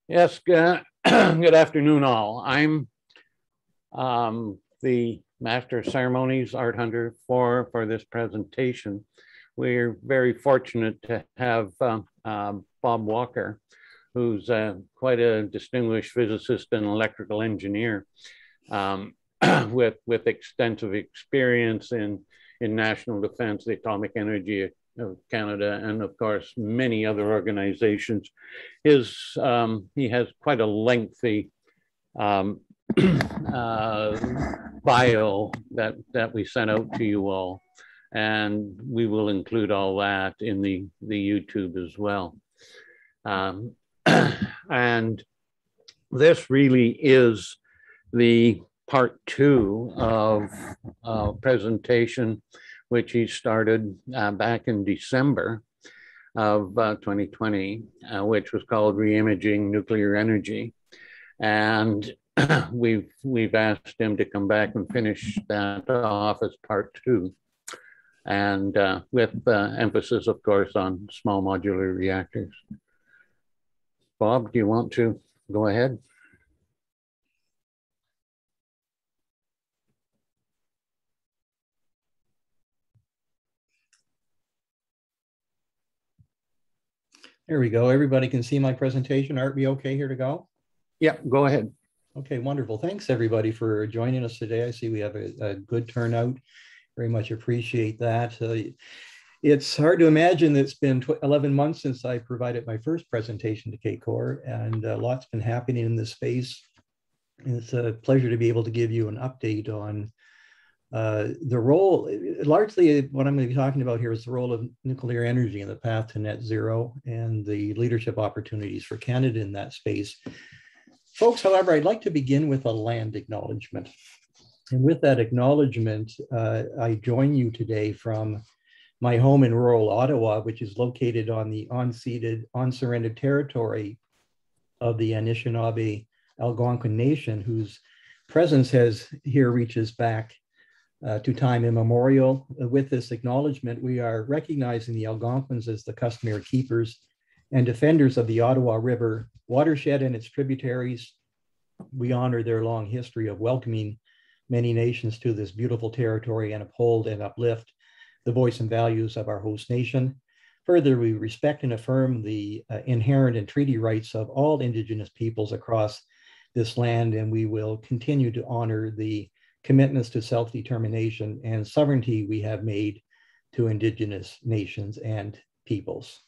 Yes, good afternoon, all. I'm the Master of Ceremonies Art Hunter for this presentation. We're very fortunate to have Bob Walker, who's quite a distinguished physicist and electrical engineer with extensive experience in national defense, the atomic energy of Canada, and of course, many other organizations. He has quite a lengthy bio that we sent out to you all, and we will include all that in the YouTube as well. And this really is the part two of a presentation which he started back in December of 2020, which was called Reimaging Nuclear Energy. And we've asked him to come back and finish that off as part two, and with emphasis, of course, on small modular reactors. Bob, do you want to go ahead? There we go. Everybody can see my presentation. Art, we okay here to go? Yeah, go ahead. Okay, wonderful. Thanks everybody for joining us today. I see we have a good turnout. Very much appreciate that. It's hard to imagine that it's been 11 months since I provided my first presentation to CACOR, and lots been happening in this space. And it's a pleasure to be able to give you an update on the role. Largely what I'm going to be talking about here is the role of nuclear energy in the path to net zero and the leadership opportunities for Canada in that space. Folks, however, I'd like to begin with a land acknowledgement. And with that acknowledgement, I join you today from my home in rural Ottawa, which is located on the unceded, unsurrendered territory of the Anishinaabe Algonquin Nation, whose presence here reaches back to time immemorial. With this acknowledgement, we are recognizing the Algonquins as the customary keepers and defenders of the Ottawa River watershed and its tributaries. We honor their long history of welcoming many nations to this beautiful territory and uphold and uplift the voice and values of our host nation. Further, we respect and affirm the inherent and treaty rights of all Indigenous peoples across this land, and we will continue to honor the commitments to self-determination and sovereignty we have made to Indigenous nations and peoples.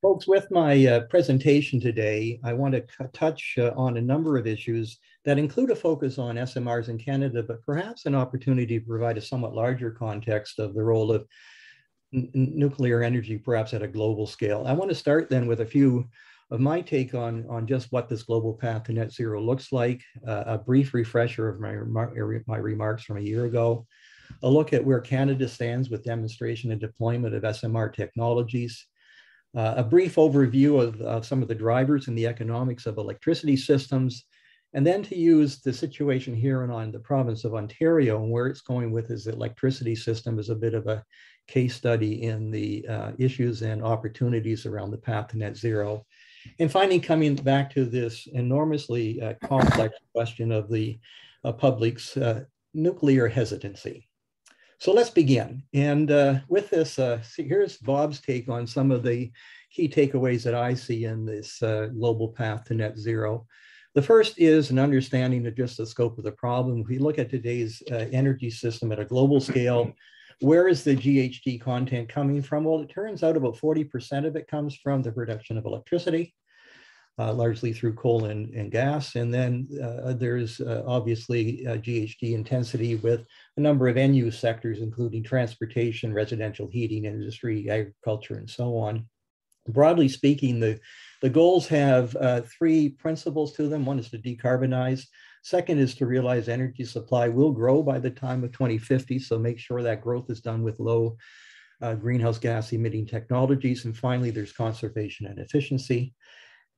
Folks, with my presentation today, I want to touch on a number of issues that include a focus on SMRs in Canada, but perhaps an opportunity to provide a somewhat larger context of the role of nuclear energy, perhaps at a global scale. I want to start then with a few of my take on just what this global path to net zero looks like, a brief refresher of my remarks from a year ago, a look at where Canada stands with demonstration and deployment of SMR technologies, a brief overview of some of the drivers and the economics of electricity systems, and then to use the situation here and on the province of Ontario and where it's going with its electricity system as a bit of a case study in the issues and opportunities around the path to net zero. And finally, coming back to this enormously complex question of the public's nuclear hesitancy. So let's begin. And with this, here's Bob's take on some of the key takeaways that I see in this global path to net zero. The first is an understanding of just the scope of the problem. If we look at today's energy system at a global scale, where is the GHG content coming from? Well, it turns out about 40% of it comes from the production of electricity, largely through coal and gas. And then there's obviously GHG intensity with a number of end-use sectors, including transportation, residential heating, industry, agriculture, and so on. Broadly speaking, the goals have three principles to them. One is to decarbonize. Second is to realize energy supply will grow by the time of 2050. So make sure that growth is done with low greenhouse gas emitting technologies. And finally, there's conservation and efficiency.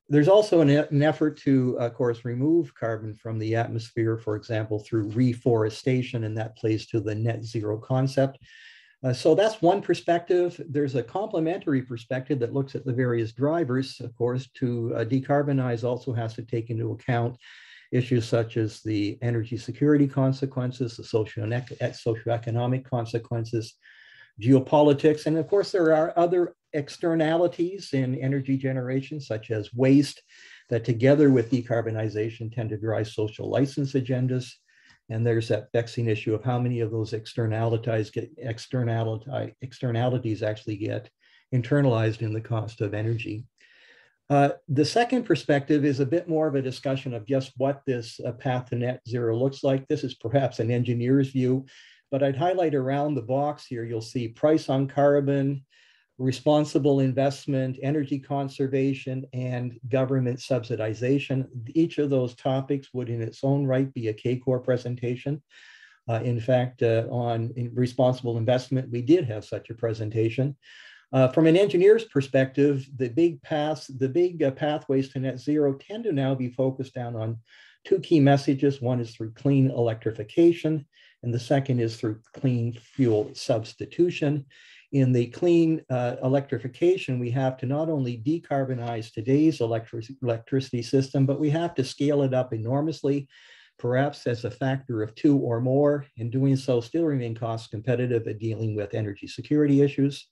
There's also an effort to, of course, remove carbon from the atmosphere, for example, through reforestation, and that plays to the net zero concept. So that's one perspective. There's a complementary perspective that looks at the various drivers. Of course, to decarbonize also has to take into account issues such as the energy security consequences, the socioeconomic consequences, geopolitics, and of course, there are other externalities in energy generation, such as waste, that together with decarbonization tend to drive social license agendas. And there's that vexing issue of how many of those externalities actually get internalized in the cost of energy. The second perspective is a bit more of a discussion of just what this path to net zero looks like. This is perhaps an engineer's view, but I'd highlight around the box here, you'll see price on carbon, responsible investment, energy conservation, and government subsidization. Each of those topics would in its own right be a CACOR presentation. In fact, on responsible investment, we did have such a presentation. From an engineer's perspective, the big pathways to net zero tend to now be focused down on two key messages. One is through clean electrification, and the second is through clean fuel substitution. In the clean electrification, we have to not only decarbonize today's electricity system, but we have to scale it up enormously, perhaps as a factor of 2 or more. In doing so, still remain cost competitive at dealing with energy security issues.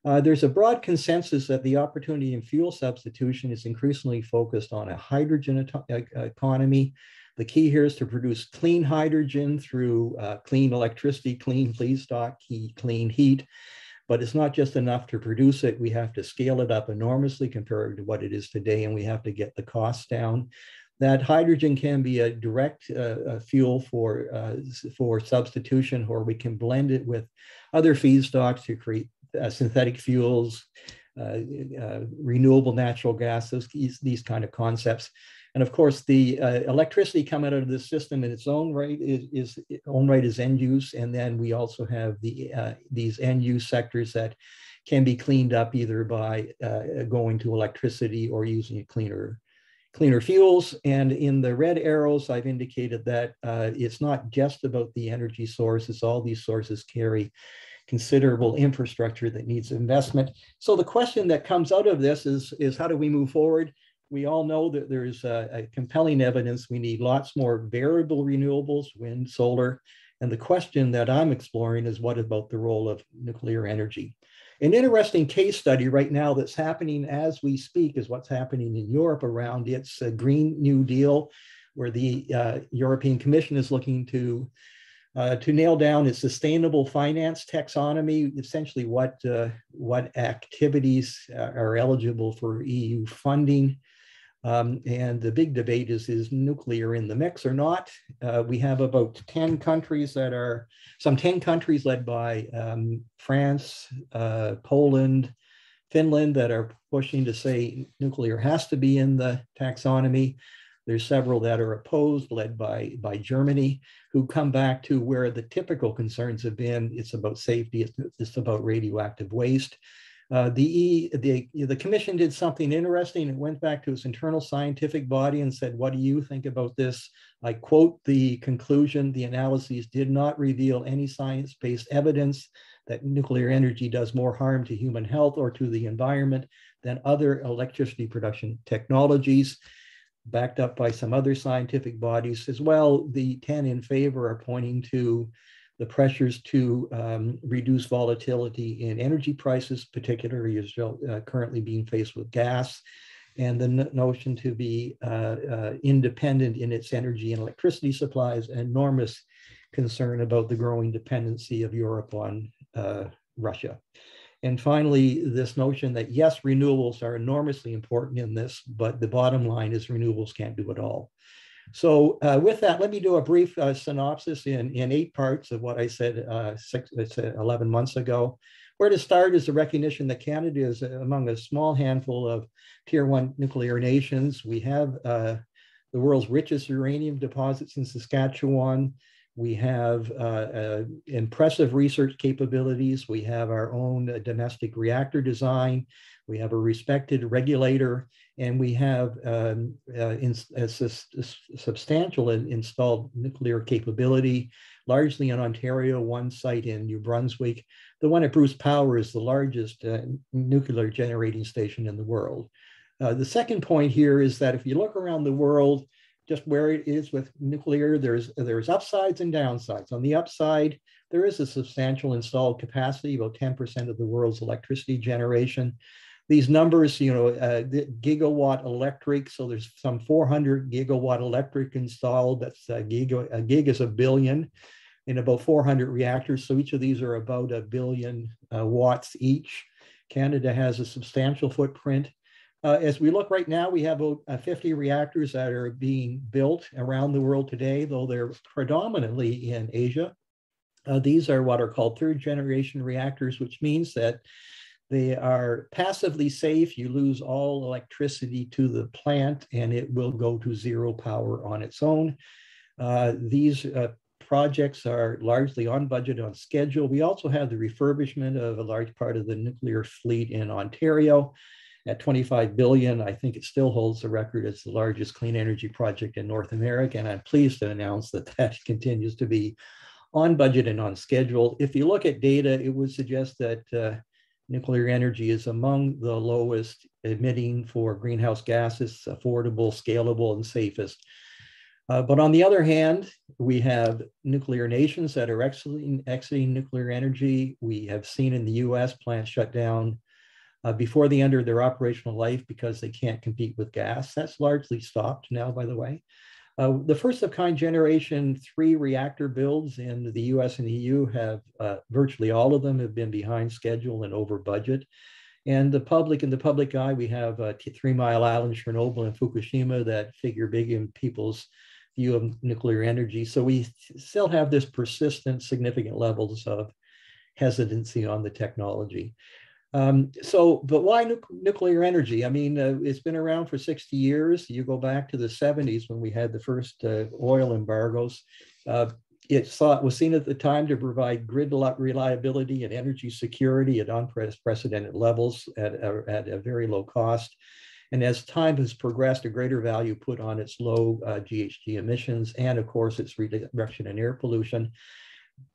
There's a broad consensus that the opportunity in fuel substitution is increasingly focused on a hydrogen economy. The key here is to produce clean hydrogen through clean electricity, clean feedstock, clean heat. But it's not just enough to produce it. We have to scale it up enormously compared to what it is today, and we have to get the costs down. That hydrogen can be a direct fuel for substitution, or we can blend it with other feedstocks to create synthetic fuels, renewable natural gases, these kind of concepts. And of course, the electricity coming out of this system in its own right is end use. And then we also have these end use sectors that can be cleaned up either by going to electricity or using cleaner fuels. And in the red arrows, I've indicated that it's not just about the energy sources. All these sources carry considerable infrastructure that needs investment. So the question that comes out of this is how do we move forward? We all know that there's a compelling evidence we need lots more variable renewables, wind, solar. And the question that I'm exploring is what about the role of nuclear energy? An interesting case study right now that's happening as we speak is what's happening in Europe around its Green New Deal, where the European Commission is looking to nail down its sustainable finance taxonomy, essentially what activities are eligible for EU funding. And the big debate is nuclear in the mix or not? We have about 10 countries some 10 countries led by France, Poland, Finland that are pushing to say nuclear has to be in the taxonomy. There's several that are opposed, led by Germany, who come back to where the typical concerns have been. It's about safety, it's about radioactive waste. The commission did something interesting. It went back to its internal scientific body and said, what do you think about this? I quote the conclusion: the analyses did not reveal any science-based evidence that nuclear energy does more harm to human health or to the environment than other electricity production technologies, backed up by some other scientific bodies as well. The 10 in favor are pointing to the pressures to reduce volatility in energy prices, particularly as currently being faced with gas, and the notion to be independent in its energy and electricity supplies, enormous concern about the growing dependency of Europe on Russia. And finally, this notion that yes, renewables are enormously important in this, but the bottom line is renewables can't do it all. So with that, let me do a brief synopsis in 8 parts of what I said 11 months ago. Where to start is the recognition that Canada is among a small handful of tier 1 nuclear nations. We have the world's richest uranium deposits in Saskatchewan. We have impressive research capabilities. We have our own domestic reactor design. We have a respected regulator, and we have substantial installed nuclear capability, largely in Ontario, one site in New Brunswick. The one at Bruce Power is the largest nuclear generating station in the world. The second point here is that if you look around the world, just where it is with nuclear, there's upsides and downsides. On the upside, there is a substantial installed capacity, about 10% of the world's electricity generation. These numbers, the gigawatt electric, so there's some 400 gigawatt electric installed. That's a gig is a billion in about 400 reactors. So each of these are about a billion watts each. Canada has a substantial footprint. As we look right now, we have about 50 reactors that are being built around the world today, though they're predominantly in Asia. These are what are called third generation reactors, which means that they are passively safe. You lose all electricity to the plant and it will go to zero power on its own. These projects are largely on budget, on schedule. We also have the refurbishment of a large part of the nuclear fleet in Ontario at $25 billion. I think it still holds the record as the largest clean energy project in North America. And I'm pleased to announce that that continues to be on budget and on schedule. If you look at data, it would suggest that nuclear energy is among the lowest emitting for greenhouse gases, affordable, scalable, and safest. But on the other hand, we have nuclear nations that are exiting nuclear energy. We have seen in the US plants shut down before the end of their operational life because they can't compete with gas. That's largely stopped now, by the way. The first of kind generation 3 reactor builds in the US and EU have virtually all of them have been behind schedule and over budget. And in the public eye, we have 3 Mile Island, Chernobyl, and Fukushima that figure big in people's view of nuclear energy. So we still have this persistent, significant levels of hesitancy on the technology. But why nuclear energy? I mean, it's been around for 60 years. You go back to the 70s when we had the first oil embargoes. It was seen at the time to provide grid reliability and energy security at unprecedented levels at a very low cost. And as time has progressed, a greater value put on its low GHG emissions and, of course, its reduction in air pollution.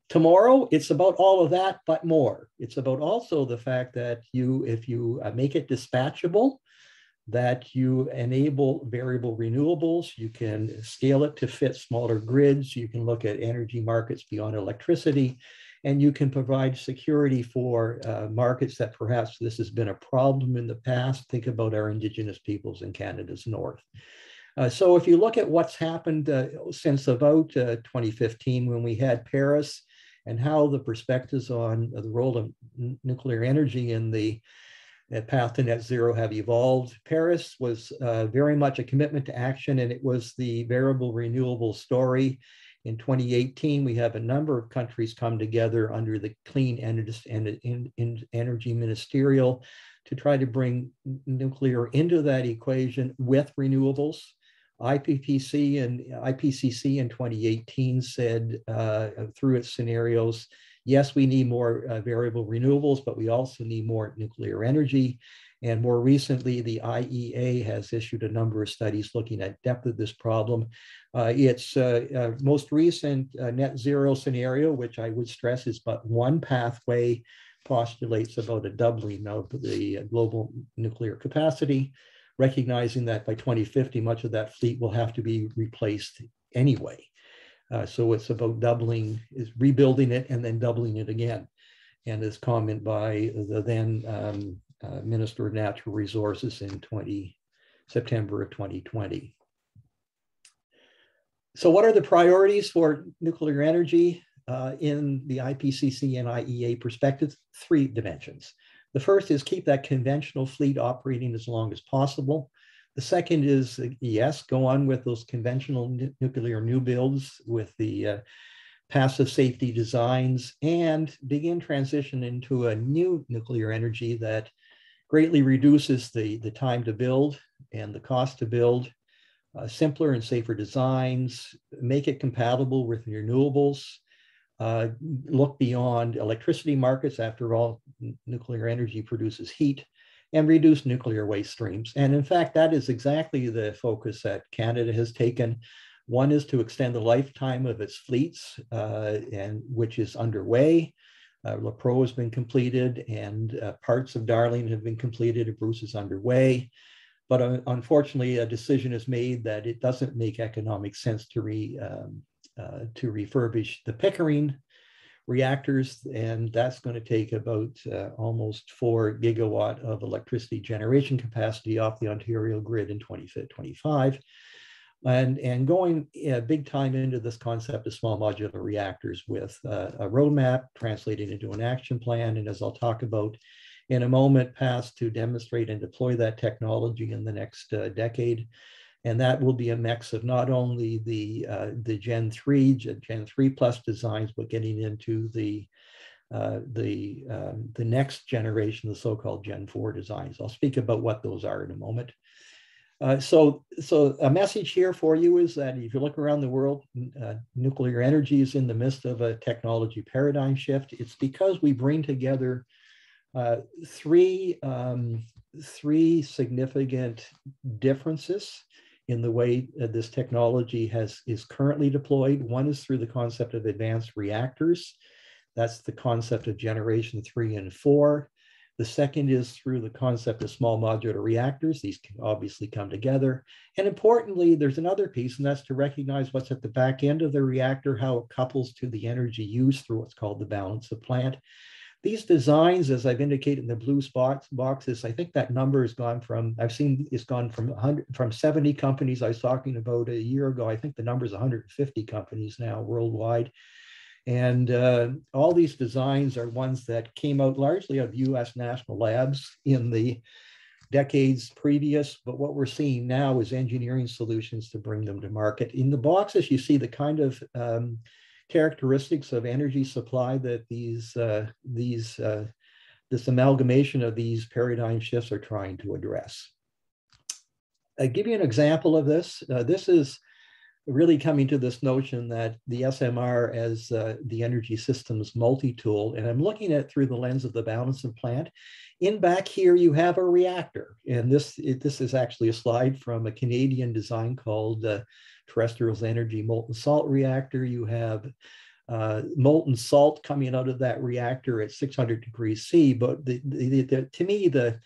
Tomorrow, it's about all of that, but more. It's about also the fact that if you make it dispatchable, that you enable variable renewables, you can scale it to fit smaller grids, you can look at energy markets beyond electricity, and you can provide security for markets that perhaps this has been a problem in the past. Think about our Indigenous peoples in Canada's north. So if you look at what's happened since about 2015, when we had Paris, and how the perspectives on the role of nuclear energy in the path to net zero have evolved. Paris was very much a commitment to action, and it was the variable renewable story. In 2018, we have a number of countries come together under the Clean Energy Ministerial to try to bring nuclear into that equation with renewables. IPCC in 2018 said through its scenarios, yes, we need more variable renewables, but we also need more nuclear energy. And more recently, the IEA has issued a number of studies looking at depth of this problem. Its most recent net zero scenario, which I would stress is but one pathway, postulates about a doubling of the global nuclear capacity, recognizing that by 2050, much of that fleet will have to be replaced anyway. So it's about rebuilding it and then doubling it again. And this comment by the then Minister of Natural Resources in September of 2020. So what are the priorities for nuclear energy in the IPCC and IEA perspective? 3 dimensions. The first is keep that conventional fleet operating as long as possible. The second is, yes, go on with those conventional nuclear new builds with the passive safety designs and begin transition into a new nuclear energy that greatly reduces the time to build and the cost to build, simpler and safer designs, make it compatible with renewables, look beyond electricity markets. After all, nuclear energy produces heat, and reduce nuclear waste streams. And in fact, that is exactly the focus that Canada has taken. One is to extend the lifetime of its fleets, and which is underway. LaPro has been completed, and parts of Darling have been completed. Bruce is underway. But unfortunately, a decision is made that it doesn't make economic sense to refurbish the Pickering reactors, and that's going to take about almost 4 gigawatt of electricity generation capacity off the Ontario grid in 2025. And going big time into this concept of small modular reactors with a roadmap translated into an action plan. And as I'll talk about in a moment, paths to demonstrate and deploy that technology in the next decade. And that will be a mix of not only the Gen 3 plus designs, but getting into the next generation, the so-called Gen 4 designs. I'll speak about what those are in a moment. So a message here for you is that if you look around the world, nuclear energy is in the midst of a technology paradigm shift. It's because we bring together three significant differences in the way this technology is currently deployed. One is through the concept of advanced reactors. That's the concept of generation 3 and 4. The second is through the concept of small modular reactors. These can obviously come together. And importantly, there's another piece, and that's to recognize what's at the back end of the reactor, how it couples to the energy used through what's called the balance of plant. These designs, as I've indicated in the blue boxes, I think that number has gone from, I've seen it's gone from 70 companies I was talking about a year ago. I think the number is 150 companies now worldwide. And all these designs are ones that came out largely of US national labs in the decades previous. But what we're seeing now is engineering solutions to bring them to market. In the boxes, you see the kind of characteristics of energy supply that this amalgamation of these paradigm shifts are trying to address. I'll give you an example of this. This is really coming to this notion that the SMR as the energy systems multi-tool, and I'm looking at it through the lens of the balance of plant. In back here, you have a reactor, and this is actually a slide from a Canadian design called Terrestrial Energy Molten Salt Reactor. You have molten salt coming out of that reactor at 600 degrees C, but to me, the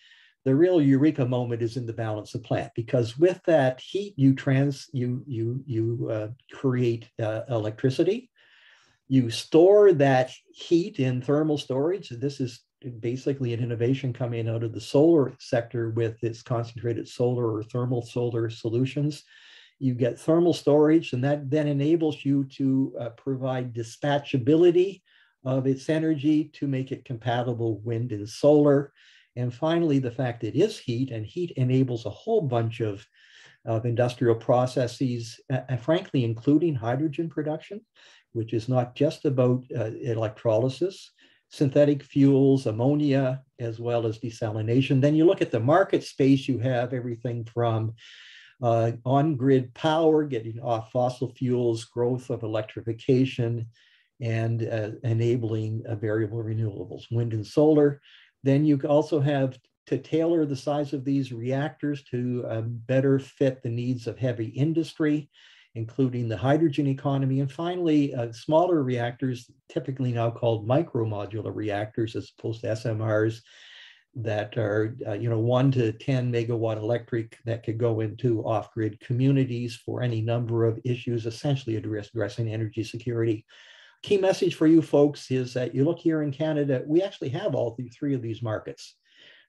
real eureka moment is in the balance of plant, because with that heat, you create electricity. You store that heat in thermal storage. This is basically an innovation coming out of the solar sector with its concentrated solar or thermal solar solutions. You get thermal storage, and that then enables you to provide dispatchability of its energy to make it compatible with wind and solar. And finally, the fact that it is heat, and heat enables a whole bunch of industrial processes, frankly, including hydrogen production, which is not just about electrolysis, synthetic fuels, ammonia, as well as desalination. Then you look at the market space, you have everything from on-grid power, getting off fossil fuels, growth of electrification, and enabling variable renewables, wind and solar. Then you also have to tailor the size of these reactors to better fit the needs of heavy industry, including the hydrogen economy. And finally, smaller reactors, typically now called micro modular reactors, as opposed to SMRs, that are 1 to 10 megawatt electric, that could go into off-grid communities for any number of issues, essentially addressing energy security. Key message for you folks is that you look here in Canada, we actually have all three of these markets.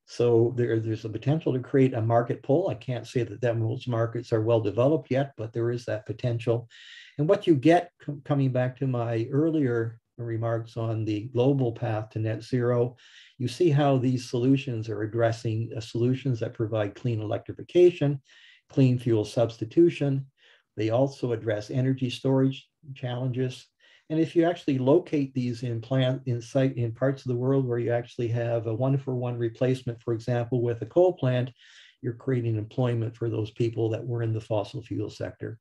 So there's a potential to create a market pull. I can't say that those markets are well developed yet, but there is that potential. And what you get, coming back to my earlier remarks on the global path to net zero, you see how these solutions are addressing solutions that provide clean electrification, clean fuel substitution. They also address energy storage challenges. And if you actually locate these in parts of the world where you actually have a 1-for-1 replacement, for example, with a coal plant, you're creating employment for those people that were in the fossil fuel sector.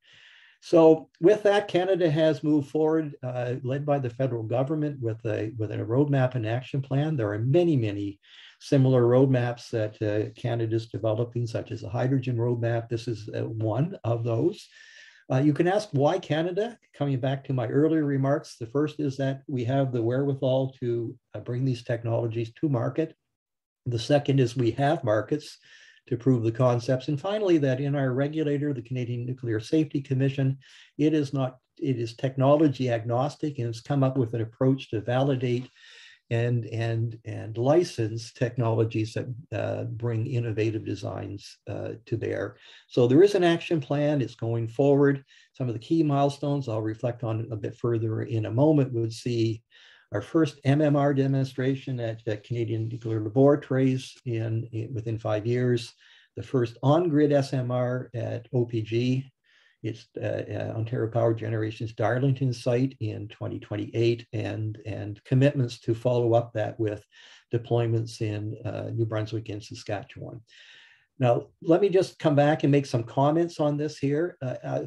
So with that, Canada has moved forward, led by the federal government, with a roadmap and action plan. There are many, many similar roadmaps that Canada is developing, such as a hydrogen roadmap. This is one of those. You can ask why Canada. Coming back to my earlier remarks, the first is that we have the wherewithal to bring these technologies to market. The second is we have markets to prove the concepts. And finally, that in our regulator, the Canadian Nuclear Safety Commission, it is technology agnostic, and it's come up with an approach to validate and license technologies that bring innovative designs to bear. So there is an action plan. It's going forward. Some of the key milestones I'll reflect on a bit further in a moment would see our first MMR demonstration at Canadian Nuclear Laboratories within 5 years, the first on-grid SMR at OPG. It's Ontario Power Generation's Darlington site in 2028, and commitments to follow up that with deployments in New Brunswick and Saskatchewan. Now, let me just come back and make some comments on this here.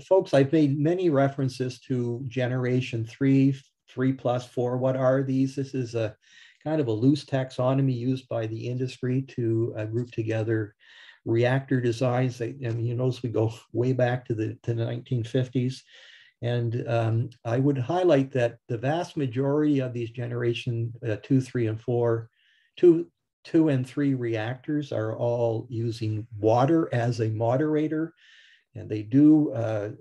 Folks, I've made many references to Generation 3, 3 plus 4. What are these? This is a kind of a loose taxonomy used by the industry to group together reactor designs. And you notice we go way back to the 1950s. And I would highlight that the vast majority of these generation 2, 3, and 4, 2 and 3 reactors are all using water as a moderator. And they do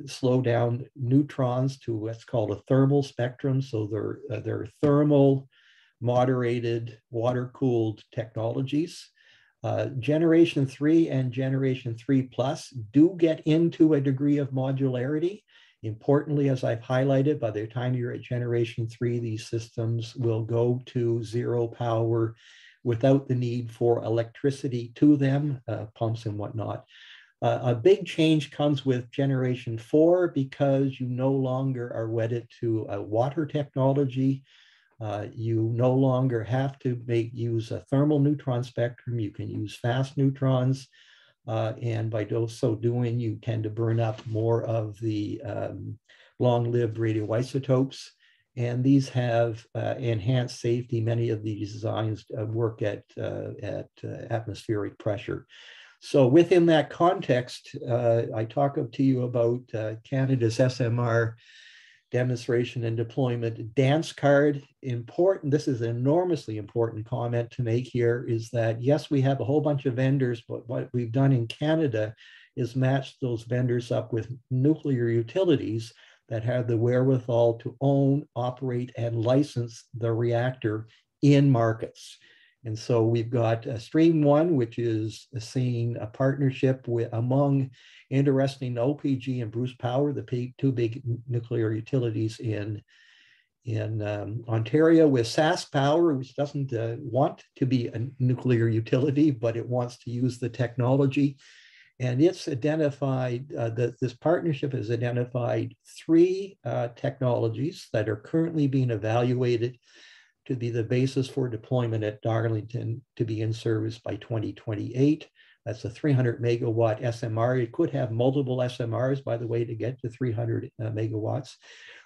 slow down neutrons to what's called a thermal spectrum. So they're thermal moderated, water-cooled technologies. Generation 3 and Generation 3 plus do get into a degree of modularity. Importantly, as I've highlighted, by the time you're at Generation 3, these systems will go to zero power without the need for electricity to them, pumps and whatnot. A big change comes with Generation 4 because you no longer are wedded to a water technology. You no longer have to use a thermal neutron spectrum. You can use fast neutrons. And by so doing, you tend to burn up more of the long-lived radioisotopes. And these have enhanced safety. Many of these designs work at atmospheric pressure. So within that context, I talk to you about Canada's SMR demonstration and deployment dance card. Important, this is an enormously important comment to make here, is that yes, we have a whole bunch of vendors, but what we've done in Canada is match those vendors up with nuclear utilities that have the wherewithal to own, operate, and license the reactor in markets. And so we've got Stream 1, which is seeing a partnership among, interesting, OPG and Bruce Power, the two big nuclear utilities in Ontario, with SaskPower, which doesn't want to be a nuclear utility, but it wants to use the technology. And it's identified, this partnership has identified 3 technologies that are currently being evaluated to be the basis for deployment at Darlington to be in service by 2028. That's a 300 megawatt SMR. It could have multiple SMRs, by the way, to get to 300 megawatts.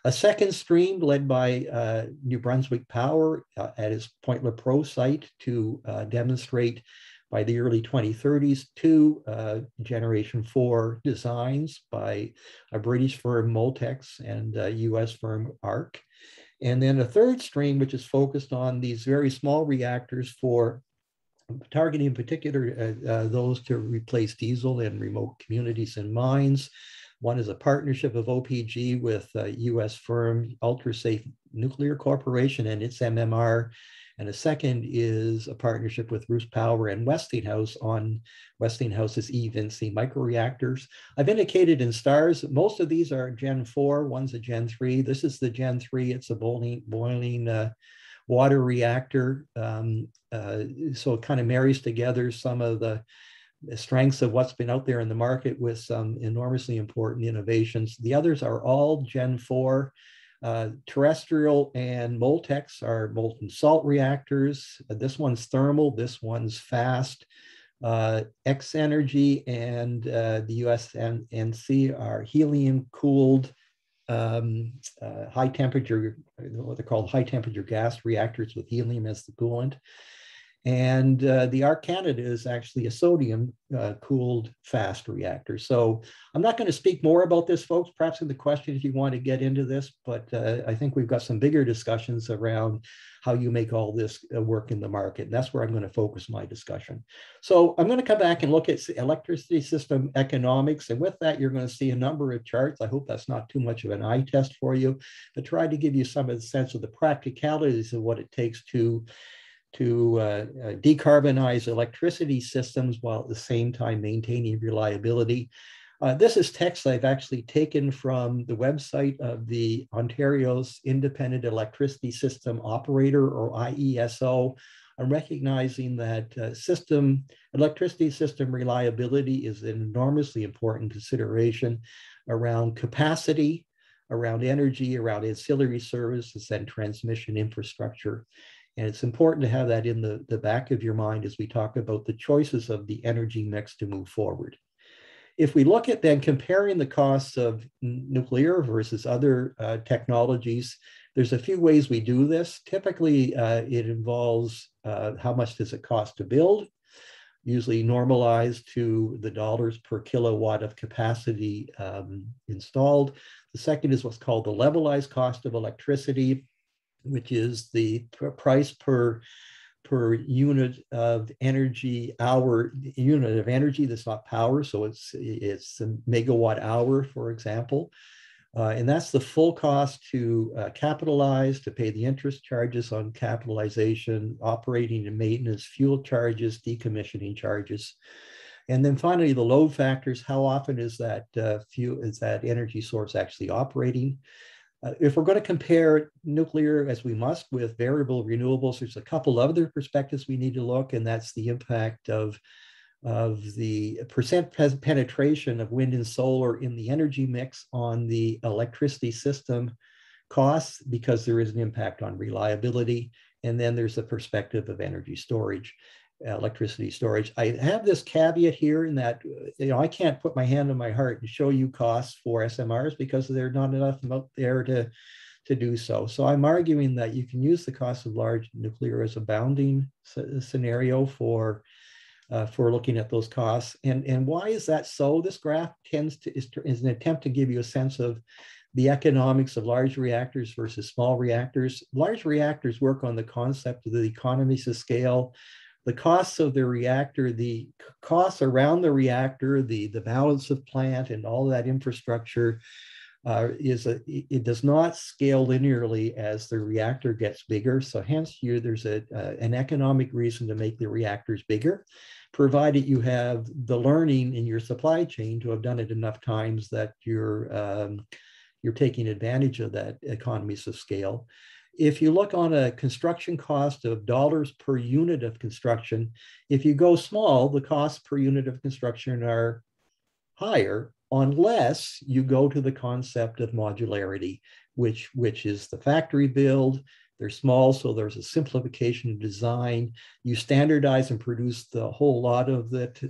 A second stream led by New Brunswick Power at its Point Lepreau site to demonstrate by the early 2030s 2 Generation 4 designs by a British firm, Moltex, and a US firm, ARC. And then a third stream, which is focused on these very small reactors for targeting in particular those to replace diesel in remote communities and mines. One is a partnership of OPG with US firm Ultrasafe Nuclear Corporation and its MMR. And a second is a partnership with Bruce Power and Westinghouse on Westinghouse's eVinci microreactors. I've indicated in stars, most of these are Gen 4, one's a Gen 3. This is the Gen 3, it's a boiling water reactor. So it kind of marries together some of the strengths of what's been out there in the market with some enormously important innovations. The others are all Gen 4. Terrestrial and Moltex are molten salt reactors. This one's thermal, this one's fast. X Energy and the USNC are helium cooled high temperature, what they're called high temperature gas reactors with helium as the coolant. And the ARC Canada is actually a sodium cooled fast reactor. So I'm not going to speak more about this, folks, perhaps in the question if you want to get into this, but I think we've got some bigger discussions around how you make all this work in the market. And that's where I'm going to focus my discussion. So I'm going to come back and look at electricity system economics. And with that, you're going to see a number of charts. I hope that's not too much of an eye test for you, but try to give you some of the sense of the practicalities of what it takes to decarbonize electricity systems while at the same time maintaining reliability. This is text I've actually taken from the website of the Ontario's Independent Electricity System Operator, or IESO. I'm recognizing that electricity system reliability is an enormously important consideration around capacity, around energy, around ancillary services and transmission infrastructure. And it's important to have that in the back of your mind as we talk about the choices of the energy mix to move forward. If we look at then comparing the costs of nuclear versus other technologies, there's a few ways we do this. Typically, it involves how much does it cost to build, usually normalized to the dollars per kilowatt of capacity installed. The second is what's called the levelized cost of electricity, which is the price per unit of energy unit of energy that's not power. So it's a megawatt hour, for example. And that's the full cost to capitalize, to pay the interest charges on capitalization, operating and maintenance, fuel charges, decommissioning charges. And then finally, the load factors. How often is that energy source actually operating? If we're going to compare nuclear, as we must, with variable renewables, there's a couple other perspectives we need to look, and that's the impact of the percent penetration of wind and solar in the energy mix on the electricity system costs, because there is an impact on reliability. And then there's the perspective of energy storage, electricity storage. I have this caveat here in that I can't put my hand on my heart and show you costs for SMRs because there are not enough out there to do so. So I'm arguing that you can use the cost of large nuclear as a bounding scenario for looking at those costs. And why is that so? This graph is an attempt to give you a sense of the economics of large reactors versus small reactors. Large reactors work on the concept of the economies of scale. The costs of the reactor, the costs around the reactor, the balance of plant and all that infrastructure it does not scale linearly as the reactor gets bigger. So hence there's an economic reason to make the reactors bigger, provided you have the learning in your supply chain to have done it enough times that you're taking advantage of that economies of scale. If you look on a construction cost of dollars per unit of construction, if you go small, the costs per unit of construction are higher unless you go to the concept of modularity, which is the factory build. They're small, so there's a simplification of design. You standardize and produce the whole lot of it,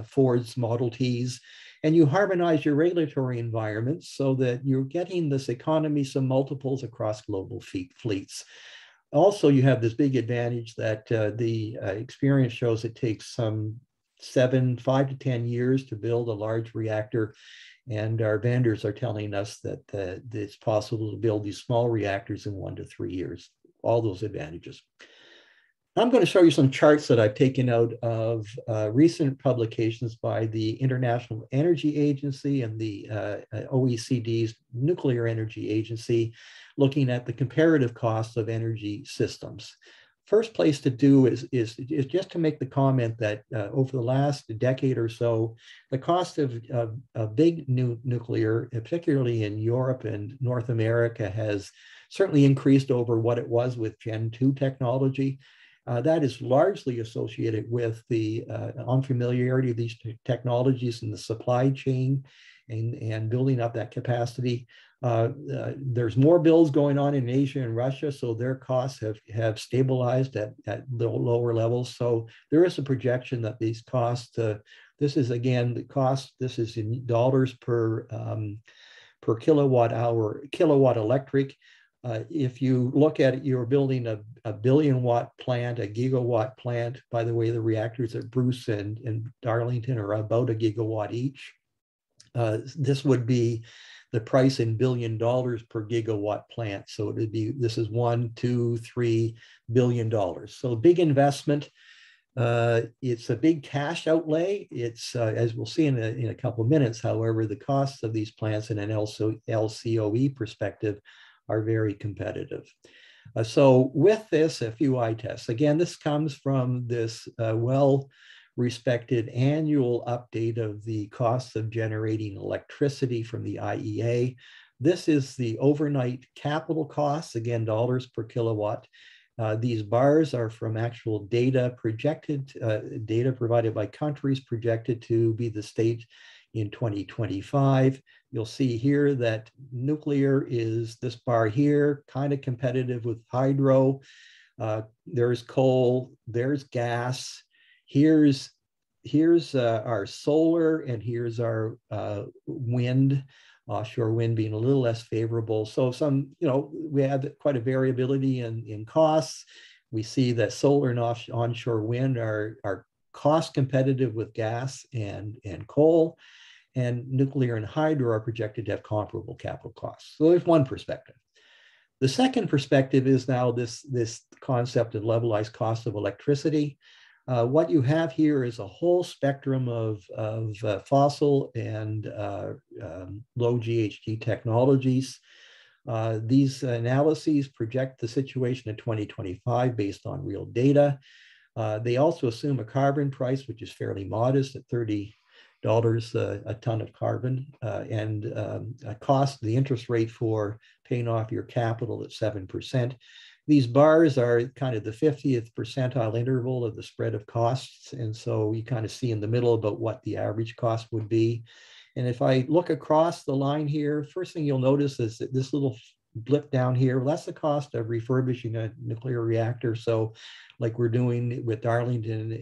Ford's Model Ts, and you harmonize your regulatory environment so that you're getting this economies of multiples across global fleets. Also, you have this big advantage that the experience shows it takes some 5 to 10 years to build a large reactor. And our vendors are telling us that it's possible to build these small reactors in 1 to 3 years, all those advantages. I'm going to show you some charts that I've taken out of recent publications by the International Energy Agency and the OECD's Nuclear Energy Agency, looking at the comparative costs of energy systems. First place to do is just to make the comment that over the last decade or so, the cost of big nuclear, particularly in Europe and North America, has certainly increased over what it was with Gen 2 technology. That is largely associated with the unfamiliarity of these technologies in the supply chain and building up that capacity. There's more builds going on in Asia and Russia, so their costs have stabilized at the lower levels. So there is a projection that these costs, this is again the cost, this is in dollars per kilowatt electric. If you look at it, you're building a billion-watt plant, a gigawatt plant. By the way, the reactors at Bruce and Darlington are about a gigawatt each. This would be the price in $1 billion per gigawatt plant. So it would be, this is $1, $2, $3 billion. So big investment. It's a big cash outlay. It's, as we'll see in a couple of minutes, however, the costs of these plants in an LCOE perspective are very competitive. So with this, a few eye tests. Again, this comes from this well-respected annual update of the costs of generating electricity from the IEA. This is the overnight capital costs, again, dollars per kilowatt. These bars are from actual data projected, data provided by countries projected to be the state in 2025. You'll see here that nuclear is this bar here, kind of competitive with hydro. There's coal, there's gas. Here's our solar, and here's our wind. Offshore wind being a little less favorable. So some, we have quite a variability in costs. We see that solar and onshore wind are cost competitive with gas and coal, and nuclear and hydro are projected to have comparable capital costs. So there's one perspective. The second perspective is now this concept of levelized cost of electricity. What you have here is a whole spectrum of fossil and low GHG technologies. These analyses project the situation in 2025 based on real data. They also assume a carbon price, which is fairly modest at $30 a ton of carbon, and a cost, the interest rate for paying off your capital at 7%. These bars are kind of the 50th percentile interval of the spread of costs. And so you kind of see in the middle about what the average cost would be. And if I look across the line here, first thing you'll notice is that this little blip down here, well, that's the cost of refurbishing a nuclear reactor. So like we're doing with Darlington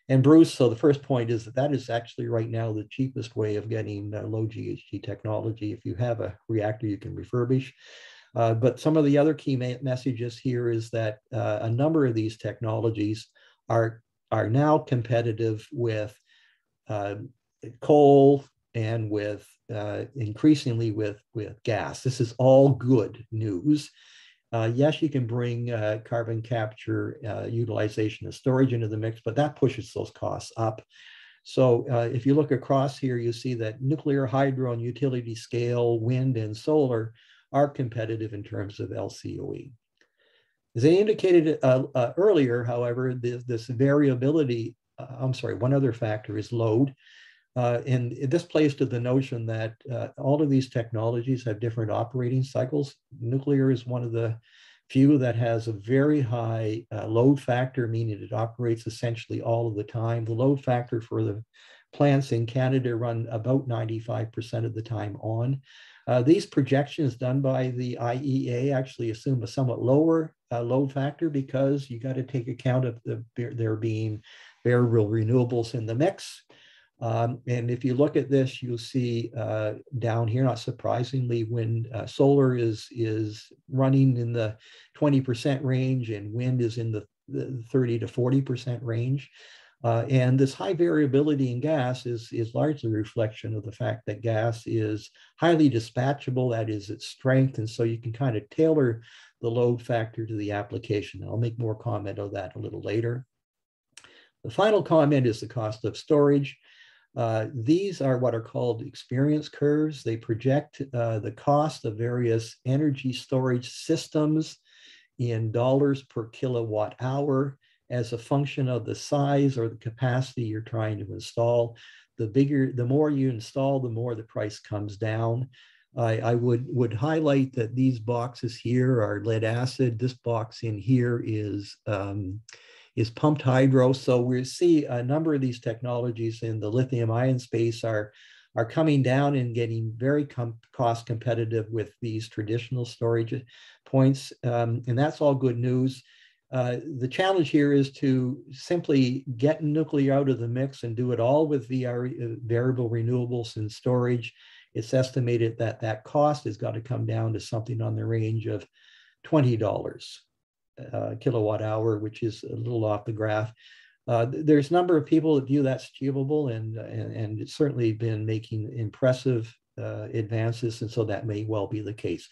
and Bruce. So the first point is that is actually right now the cheapest way of getting low GHG technology. If you have a reactor you can refurbish. But some of the other key messages here is that a number of these technologies are now competitive with coal and with increasingly with gas. This is all good news. Yes, you can bring carbon capture, utilization, and storage into the mix, but that pushes those costs up. So if you look across here, you see that nuclear, hydro, and utility scale, wind, and solar are competitive in terms of LCOE. As I indicated earlier, however, this variability, one other factor is load. And this plays to the notion that all of these technologies have different operating cycles. Nuclear is one of the few that has a very high load factor, meaning it operates essentially all of the time. The load factor for the plants in Canada run about 95% of the time on. These projections done by the IEA actually assume a somewhat lower load factor because you got to take account of there being variable renewables in the mix. And if you look at this, you'll see down here, not surprisingly, when solar is running in the 20% range and wind is in the 30 to 40% range. And this high variability in gas is largely a reflection of the fact that gas is highly dispatchable, that is its strength. And so you can kind of tailor the load factor to the application. I'll make more comment on that a little later. The final comment is the cost of storage. These are what are called experience curves. They project the cost of various energy storage systems in dollars per kilowatt hour as a function of the size or the capacity you're trying to install. The more you install, the more the price comes down. I would highlight that these boxes here are lead acid. This box in here is pumped hydro. So we see a number of these technologies in the lithium ion space are coming down and getting very cost competitive with these traditional storage points. And that's all good news. The challenge here is to simply get nuclear out of the mix and do it all with variable renewables and storage it's estimated that that cost has got to come down to something on the range of $20 kilowatt hour, which is a little off the graph. There's a number of people that view that's achievable, and it's certainly been making impressive advances, and so that may well be the case.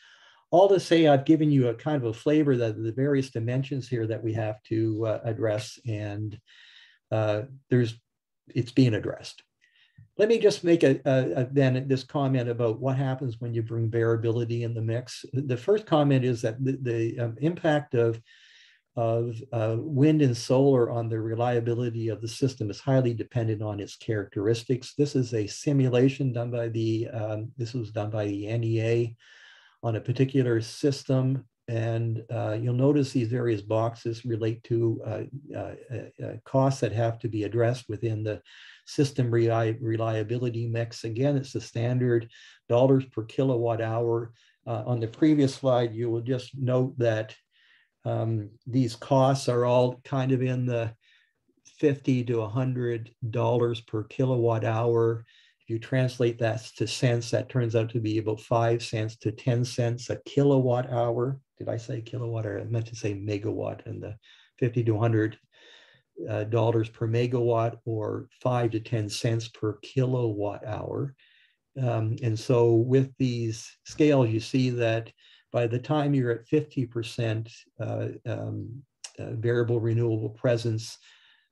All to say, I've given you a kind of a flavor that the various dimensions here that we have to address, and it's being addressed. Let me just make then this comment about what happens when you bring variability in the mix. The first comment is that the impact of wind and solar on the reliability of the system is highly dependent on its characteristics. This is a simulation done by this was done by the NEA on a particular system. And you'll notice these various boxes relate to costs that have to be addressed within the system reliability mix. Again, it's the standard dollars per kilowatt hour. On the previous slide, you will just note that these costs are all kind of in the $50 to $100 per kilowatt hour. If you translate that to cents, that turns out to be about 5 cents to 10 cents a kilowatt hour. Did I say kilowatt, or I meant to say megawatt? And the 50 to 100 dollars per megawatt, or 5 to 10 cents per kilowatt hour. And so with these scales, you see that by the time you're at 50% variable renewable presence,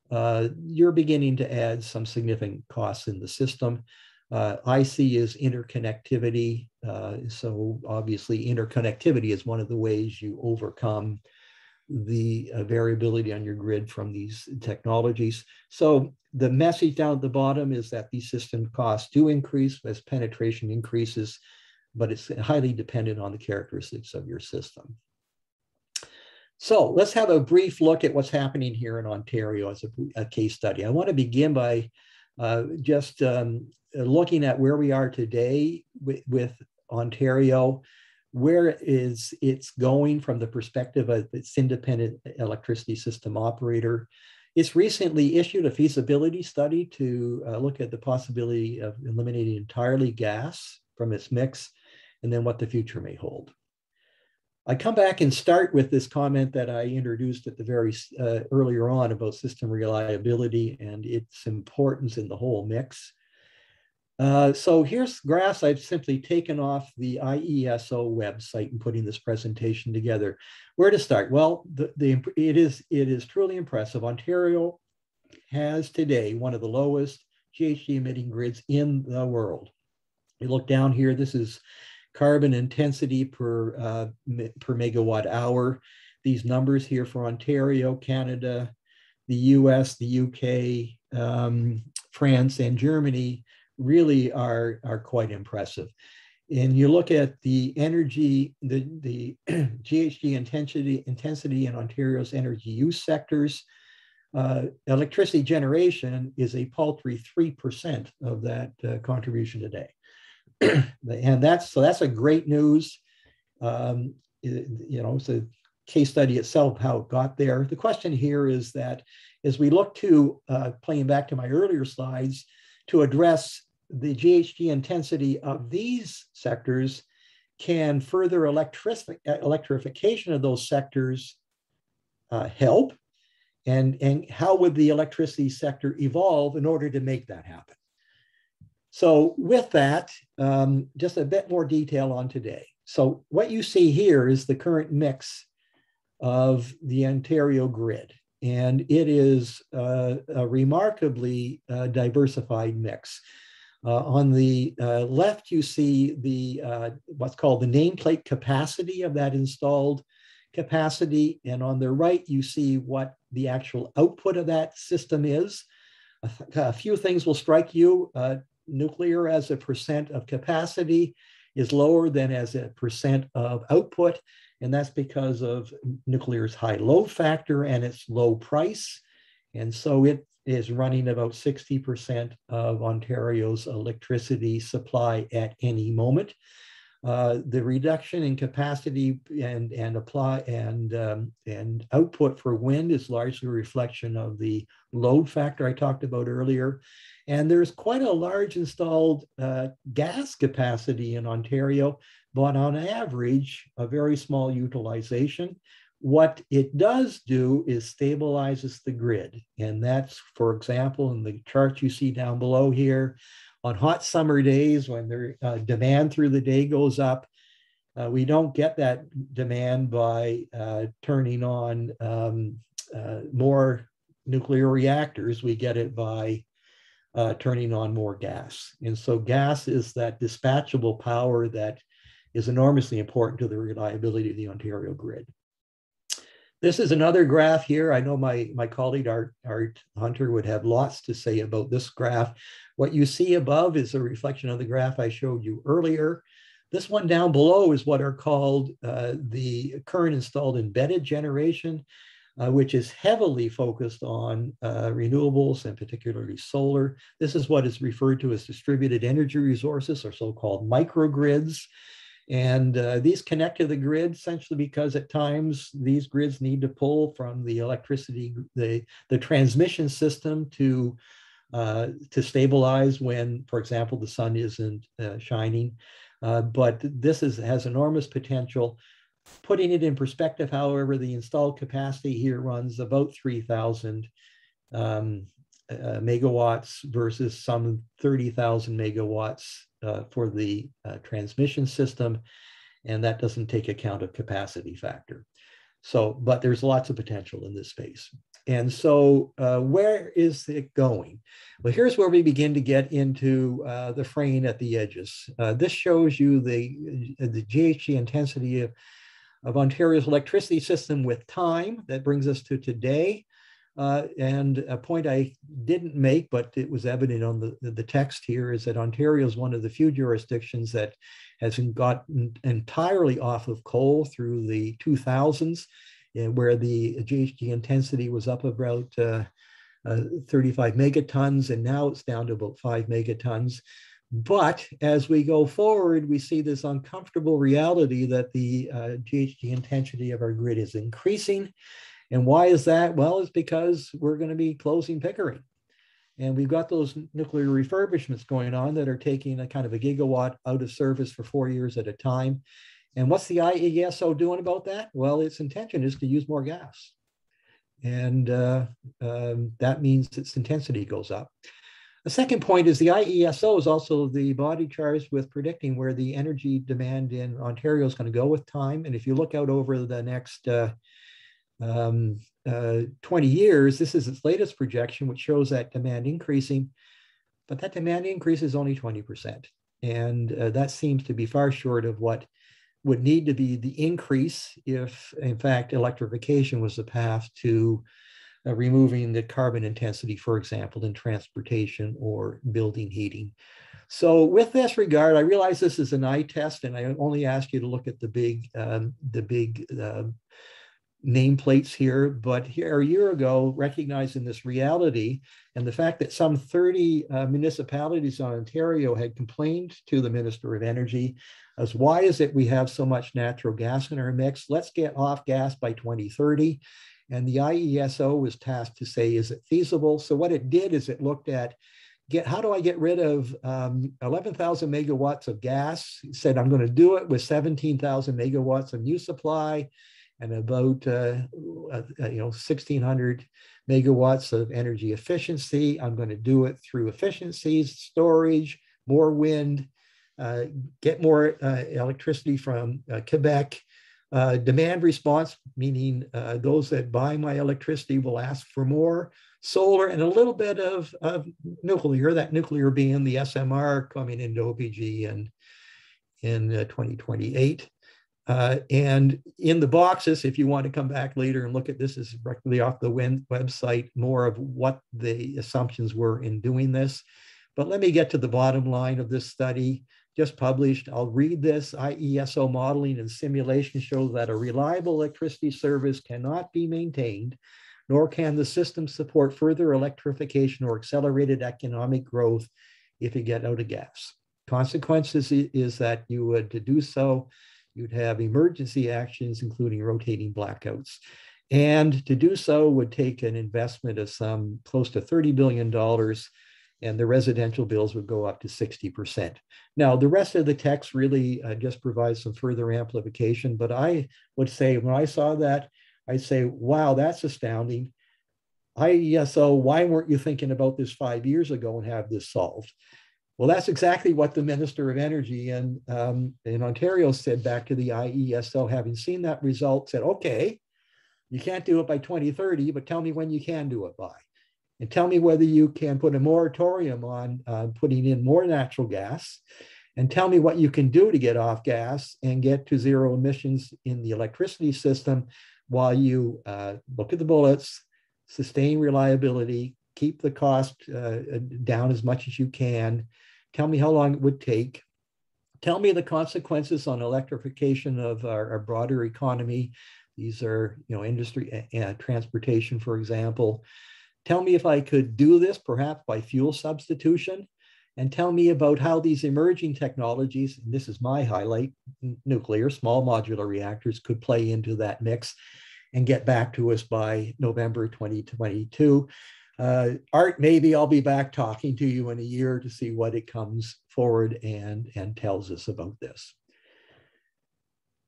you're beginning to add some significant costs in the system. IC is interconnectivity. So obviously interconnectivity is one of the ways you overcome the variability on your grid from these technologies. So the message down at the bottom is that these system costs do increase as penetration increases, but it's highly dependent on the characteristics of your system. So let's have a brief look at what's happening here in Ontario as a case study. I want to begin by just looking at where we are today with Ontario. Where is it's going from the perspective of its independent electricity system operator? It's recently issued a feasibility study to look at the possibility of eliminating entirely gas from its mix, and then what the future may hold. I come back and start with this comment that I introduced at the very earlier on about system reliability and its importance in the whole mix. So here's graphs I've simply taken off the IESO website and putting this presentation together. Where to start? Well, it is truly impressive. Ontario has today one of the lowest GHG emitting grids in the world. You look down here, this is carbon intensity per megawatt hour. These numbers here for Ontario, Canada, the US, the UK, France, and Germany really are quite impressive. And you look at the energy, the GHG intensity in Ontario's energy use sectors, electricity generation is a paltry 3% of that contribution today. And that's a great news. It's a case study itself, how it got there. The question here is that as we look to, playing back to my earlier slides, to address the GHG intensity of these sectors, can further electrification of those sectors help? And how would the electricity sector evolve in order to make that happen? So with that, just a bit more detail on today. So what you see here is the current mix of the Ontario grid. And it is a remarkably diversified mix. On the left, you see the what's called the nameplate capacity of that installed capacity. And on the right, you see what the actual output of that system is. A few things will strike you. Nuclear as a percent of capacity is lower than as a percent of output. And that's because of nuclear's high load factor and its low price. And so it is running about 60% of Ontario's electricity supply at any moment. The reduction in capacity and output for wind is largely a reflection of the load factor I talked about earlier. And there's quite a large installed gas capacity in Ontario, but on average, a very small utilization. What it does do is stabilizes the grid. And that's, for example, in the chart you see down below here, on hot summer days when the demand through the day goes up, we don't get that demand by turning on more nuclear reactors. We get it by turning on more gas. And so gas is that dispatchable power that is enormously important to the reliability of the Ontario grid. This is another graph here. I know my colleague Art Hunter would have lots to say about this graph. What you see above is a reflection of the graph I showed you earlier. This one down below is what are called the current installed embedded generation, which is heavily focused on renewables and particularly solar. This is what is referred to as distributed energy resources, or so-called microgrids. And these connect to the grid essentially because at times these grids need to pull from the electricity, the transmission system to stabilize when, for example, the sun isn't shining. But this has enormous potential. Putting it in perspective, however, the installed capacity here runs about 3,000 megawatts versus some 30,000 megawatts for the transmission system, and that doesn't take account of capacity factor. So, but there's lots of potential in this space. And so where is it going? Well, here's where we begin to get into the fraying at the edges. This shows you the GHG intensity of Ontario's electricity system with time. That brings us to today. And a point I didn't make, but it was evident on the text here, is that Ontario is one of the few jurisdictions that hasn't gotten entirely off of coal through the 2000s, where the GHG intensity was up about 35 megatons, and now it's down to about 5 megatons. But as we go forward, we see this uncomfortable reality that the GHG intensity of our grid is increasing. And why is that? Well, it's because we're going to be closing Pickering. And we've got those nuclear refurbishments going on that are taking a kind of a gigawatt out of service for 4 years at a time. And what's the IESO doing about that? Well, its intention is to use more gas. And that means its intensity goes up. The second point is the IESO is also the body charged with predicting where the energy demand in Ontario is going to go with time. And if you look out over the next 20 years, this is its latest projection, which shows that demand increasing, but that demand increase is only 20%. And that seems to be far short of what would need to be the increase if, in fact, electrification was the path to removing the carbon intensity, for example, in transportation or building heating. So with this regard, I realize this is an eye test, and I only ask you to look at the big nameplates here, but here a year ago, recognizing this reality and the fact that some 30 municipalities in Ontario had complained to the Minister of Energy as why is it we have so much natural gas in our mix? Let's get off gas by 2030. And the IESO was tasked to say, is it feasible? So what it did is it looked at, how do I get rid of 11,000 megawatts of gas? It said, I'm going to do it with 17,000 megawatts of new supply and about 1,600 megawatts of energy efficiency. I'm going to do it through efficiencies, storage, more wind, get more electricity from Quebec. Demand response, meaning those that buy my electricity will ask for more. Solar and a little bit of nuclear, that nuclear being the SMR coming into OPG in 2028. And in the boxes, if you want to come back later and look at this, is directly off the website, more of what the assumptions were in doing this. But let me get to the bottom line of this study, just published. I'll read this. IESO modeling and simulation show that a reliable electricity service cannot be maintained, nor can the system support further electrification or accelerated economic growth if you get out of gas. Consequences is that you would, to do so, you'd have emergency actions, including rotating blackouts. And to do so would take an investment of some close to $30 billion and the residential bills would go up to 60%. Now, the rest of the text really just provides some further amplification, but I would say when I saw that, I'd say, wow, that's astounding. So why weren't you thinking about this 5 years ago and have this solved? Well, that's exactly what the Minister of Energy in Ontario said back to the IESO, having seen that result, said, okay, you can't do it by 2030, but tell me when you can do it by. And tell me whether you can put a moratorium on putting in more natural gas, and tell me what you can do to get off gas and get to zero emissions in the electricity system while you look at the bullets, sustain reliability, keep the cost down as much as you can. Tell me how long it would take. Tell me the consequences on electrification of our broader economy. These are, industry and transportation, for example. Tell me if I could do this, perhaps by fuel substitution, and tell me about how these emerging technologies, and this is my highlight, nuclear, small modular reactors, could play into that mix and get back to us by November 2022. Art, maybe I'll be back talking to you in a year to see what it comes forward and tells us about this.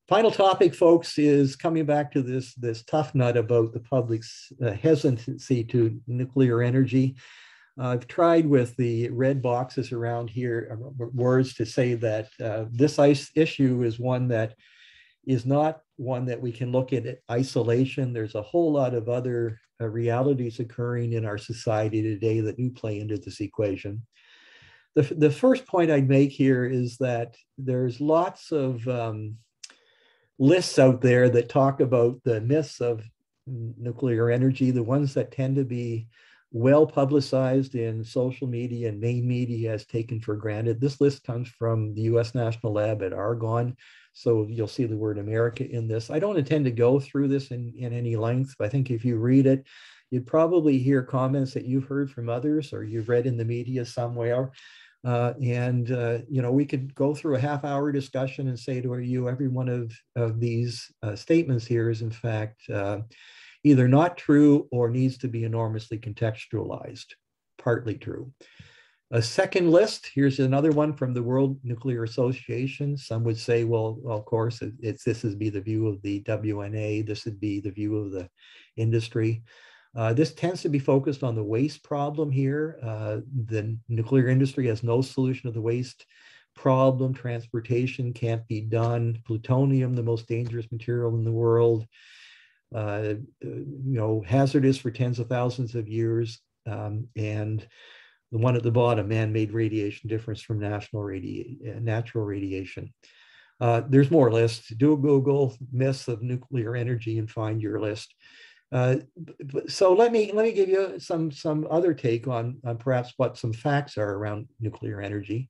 Final topic, folks, is coming back to this tough nut about the public's hesitancy to nuclear energy. I've tried with the red boxes around here, words to say that this issue is one that is not one that we can look at in isolation. There's a whole lot of other realities occurring in our society today that do play into this equation. The first point I'd make here is that there's lots of lists out there that talk about the myths of nuclear energy, the ones that tend to be well publicized in social media and main media as taken for granted. This list comes from the US National Lab at Argonne, so you'll see the word America in this. I don't intend to go through this in any length, but I think if you read it, you'd probably hear comments that you've heard from others or you've read in the media somewhere. We could go through a half-hour discussion and say to you, every one of these statements here is in fact either not true or needs to be enormously contextualized, partly true. A second list, here's another one from the World Nuclear Association. Some would say, well, of course, this would be the view of the WNA, this would be the view of the industry. This tends to be focused on the waste problem here. The nuclear industry has no solution to the waste problem. Transportation can't be done. Plutonium, the most dangerous material in the world, hazardous for tens of thousands of years. And the one at the bottom, man-made radiation difference from natural radiation. There's more lists. Do a Google myths of nuclear energy and find your list. So let me give you some other take on perhaps what some facts are around nuclear energy.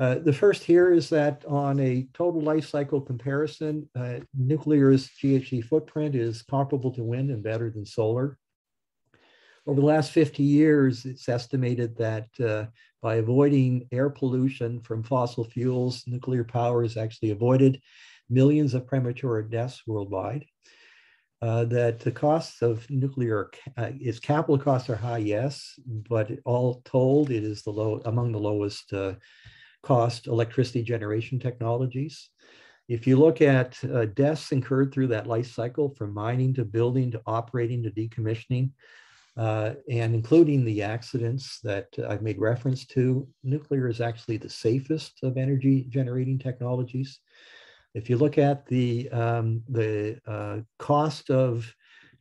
The first here is that on a total life cycle comparison, nuclear's GHG footprint is comparable to wind and better than solar. Over the last 50 years, it's estimated that by avoiding air pollution from fossil fuels, nuclear power has actually avoided millions of premature deaths worldwide. That the costs of nuclear, its capital costs are high, yes, but all told, it is among the lowest cost electricity generation technologies. If you look at deaths incurred through that life cycle, from mining to building to operating to decommissioning, and including the accidents that I've made reference to, nuclear is actually the safest of energy generating technologies. If you look at the cost of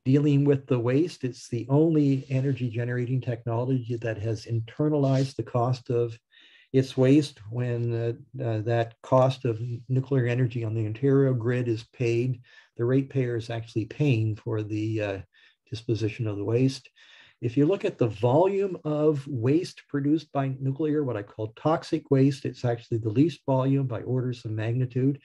dealing with the waste, it's the only energy generating technology that has internalized the cost of its waste when that cost of nuclear energy on the Ontario grid is paid. The ratepayer is actually paying for the disposition of the waste. If you look at the volume of waste produced by nuclear, what I call toxic waste, it's actually the least volume by orders of magnitude.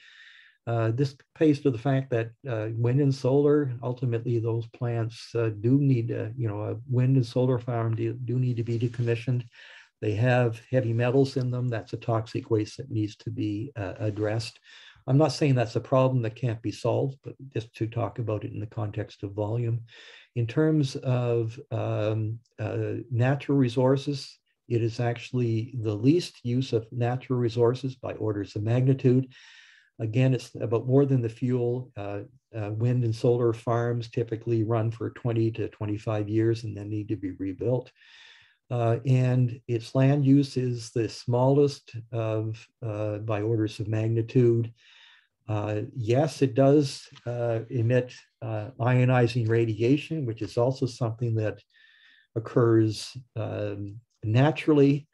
This pays to the fact that wind and solar, ultimately those plants do need, a wind and solar farm do need to be decommissioned. They have heavy metals in them. That's a toxic waste that needs to be addressed. I'm not saying that's a problem that can't be solved, but just to talk about it in the context of volume. In terms of natural resources, It is actually the least use of natural resources by orders of magnitude. Again, it's about more than the fuel. Wind and solar farms typically run for 20 to 25 years and then need to be rebuilt. And its land use is the smallest of by orders of magnitude. Yes, it does emit ionizing radiation, which is also something that occurs naturally,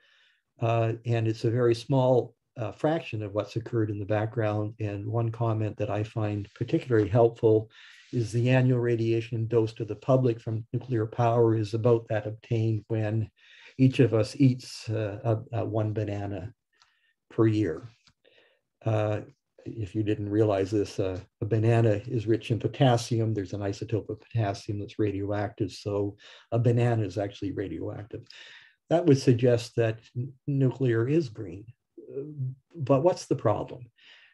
and it's a very small fraction of what's occurred in the background. And one comment that I find particularly helpful is the annual radiation dose to the public from nuclear power is about that obtained when each of us eats one banana per year. If you didn't realize this, a banana is rich in potassium. There's an isotope of potassium that's radioactive. So a banana is actually radioactive. That would suggest that nuclear is green. But what's the problem?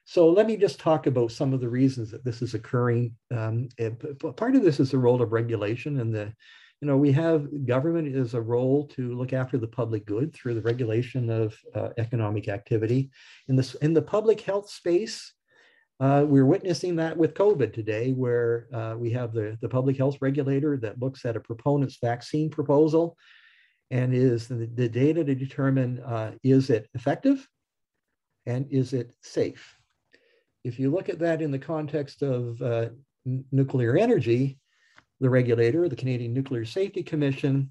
So let me just talk about some of the reasons that this is occurring. Part of this is the role of regulation, and we have government as a role to look after the public good through the regulation of economic activity. In the public health space, we're witnessing that with COVID today, where we have the public health regulator that looks at a proponent's vaccine proposal and is the data to determine is it effective and is it safe. If you look at that in the context of nuclear energy, the regulator, the Canadian Nuclear Safety Commission,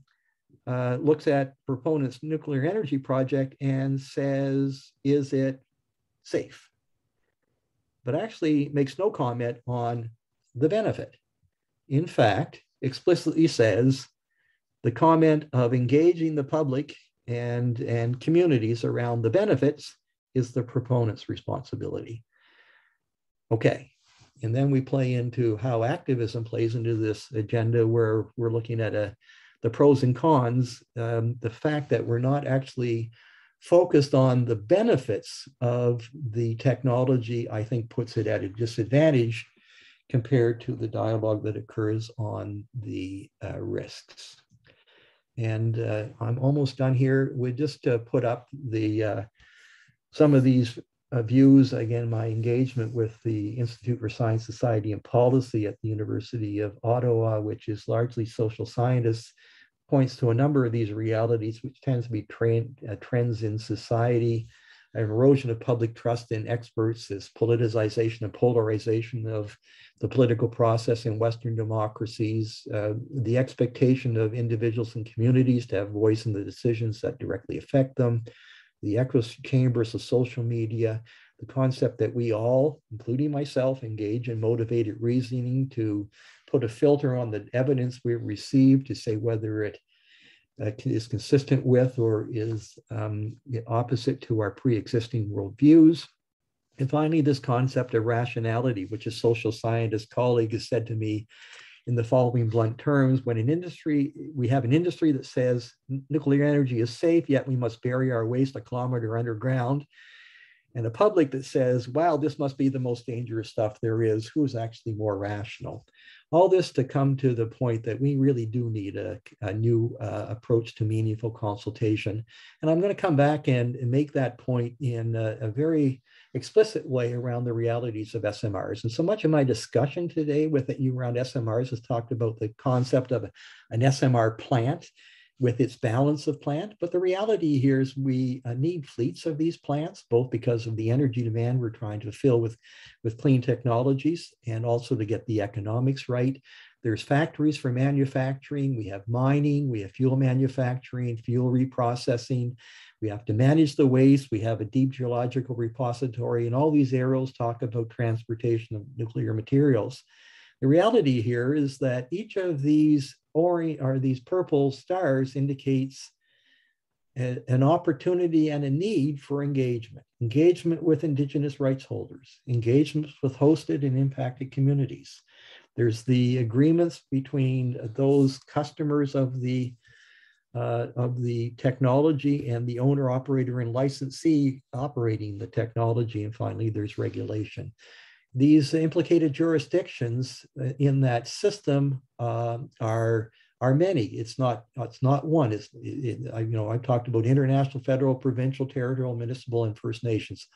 looks at proponents' nuclear energy project and says, is it safe? But actually makes no comment on the benefit. In fact, explicitly says the comment of engaging the public and communities around the benefits is the proponent's responsibility. Okay. And then we play into how activism plays into this agenda, where we're looking at the pros and cons. The fact that we're not actually focused on the benefits of the technology, I think, puts it at a disadvantage compared to the dialogue that occurs on the risks. And I'm almost done here. We just put up some of these views. Again, my engagement with the Institute for Science, Society, and Policy at the University of Ottawa, which is largely social scientists, points to a number of these realities, which tends to be trends in society, erosion of public trust in experts, this politicization and polarization of the political process in Western democracies, the expectation of individuals and communities to have voice in the decisions that directly affect them, the echo chambers of social media, the concept that we all, including myself, engage in motivated reasoning to put a filter on the evidence we've received to say whether it is consistent with or is opposite to our pre-existing worldviews. And finally, this concept of rationality, which a social scientist colleague has said to me in the following blunt terms: when we have an industry that says nuclear energy is safe, yet we must bury our waste a kilometer underground, and a public that says, wow, this must be the most dangerous stuff there is, who's actually more rational? All this to come to the point that we really do need a new approach to meaningful consultation. And I'm going to come back and make that point in a very explicit way around the realities of SMRs. And so much of my discussion today with you around SMRs has talked about the concept of an SMR plant with its balance of plant. But the reality here is we need fleets of these plants, both because of the energy demand we're trying to fill with clean technologies, and also to get the economics right. There's factories for manufacturing, we have mining, we have fuel manufacturing, fuel reprocessing, we have to manage the waste, we have a deep geological repository, and all these arrows talk about transportation of nuclear materials. The reality here is that each of these these purple stars indicates an opportunity and a need for engagement. Engagement with Indigenous rights holders, engagement with hosted and impacted communities. There's the agreements between those customers of the technology and the owner, operator, and licensee operating the technology. And finally, there's regulation. These implicated jurisdictions in that system are are many. It's not one. I've talked about international, federal, provincial, territorial, municipal, and First Nations.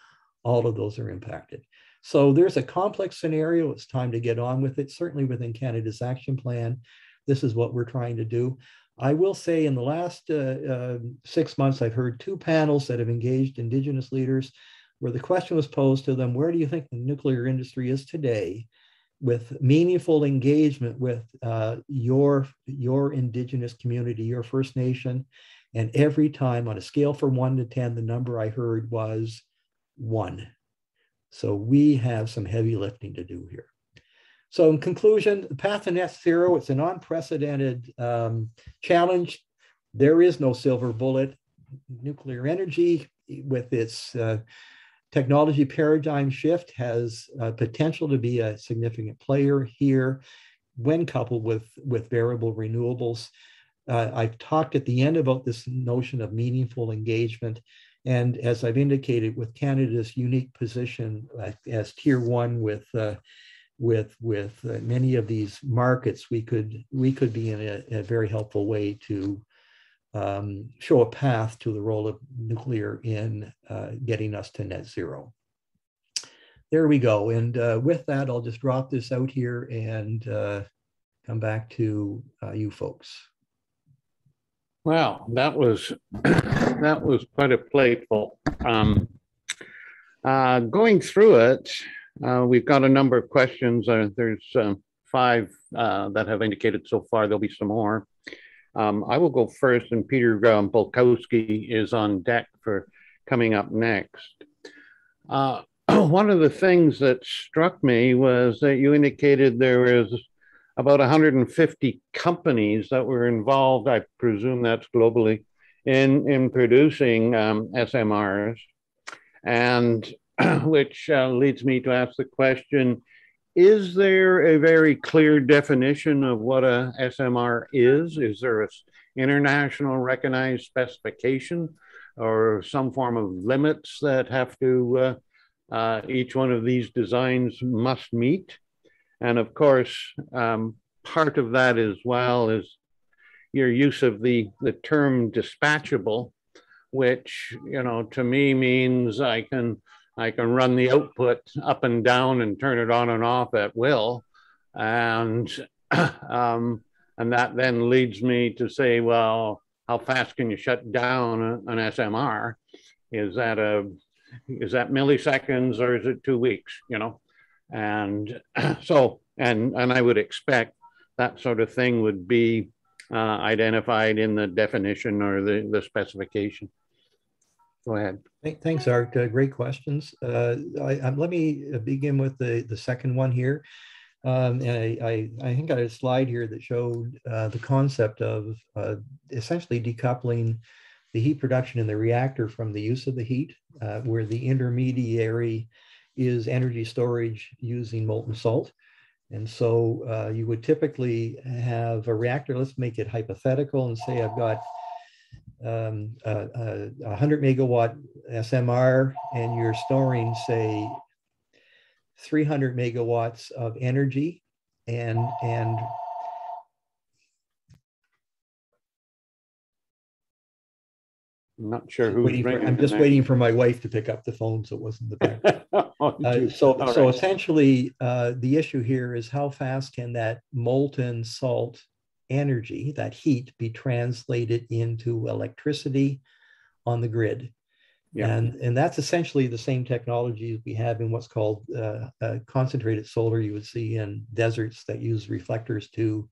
All of those are impacted. So there's a complex scenario. It's time to get on with it. Certainly within Canada's action plan, this is what we're trying to do. I will say in the last 6 months, I've heard 2 panels that have engaged Indigenous leaders where the question was posed to them, where do you think the nuclear industry is today with meaningful engagement with your Indigenous community, your First Nation? And every time on a scale from 1 to 10, the number I heard was 1. So we have some heavy lifting to do here. So in conclusion, the path to net zero, it's an unprecedented challenge. There is no silver bullet. Nuclear energy with its technology paradigm shift has potential to be a significant player here when coupled with variable renewables. I've talked at the end about this notion of meaningful engagement. And as I've indicated, with Canada's unique position as tier 1 with many of these markets, we could be in a very helpful way to show a path to the role of nuclear in getting us to net zero. There we go. And with that, I'll just drop this out here and come back to you folks. Well, that was quite a plateful. Going through it, we've got a number of questions. There's 5 that have indicated so far. There'll be some more. I will go first, and Peter Bolkowski is on deck for coming up next. One of the things that struck me was that you indicated there is about 150 companies that were involved, I presume that's globally, in producing SMRs, and which leads me to ask the question, is there a very clear definition of what a SMR is? Is there an international recognized specification or some form of limits that have to, each one of these designs must meet? And of course, part of that as well is your use of the term dispatchable, which, to me means I can run the output up and down and turn it on and off at will. And that then leads me to say, well, how fast can you shut down an SMR? Is that milliseconds or is it 2 weeks, And so, and I would expect that sort of thing would be identified in the definition or the specification. Go ahead. Thanks, Art. Great questions. Let me begin with the second one here. And I think I had a slide here that showed the concept of essentially decoupling the heat production in the reactor from the use of the heat, where the intermediary is energy storage using molten salt. And so you would typically have a reactor, let's make it hypothetical and say I've got a 100 megawatt SMR and you're storing, say, 300 megawatts of energy and I'm not sure who's ringing. I'm just waiting for my wife to pick up the phone, so it wasn't the back. So essentially, the issue here is how fast can that molten salt energy, that heat, be translated into electricity on the grid? Yeah. And that's essentially the same technologies we have in what's called concentrated solar. You would see in deserts that use reflectors to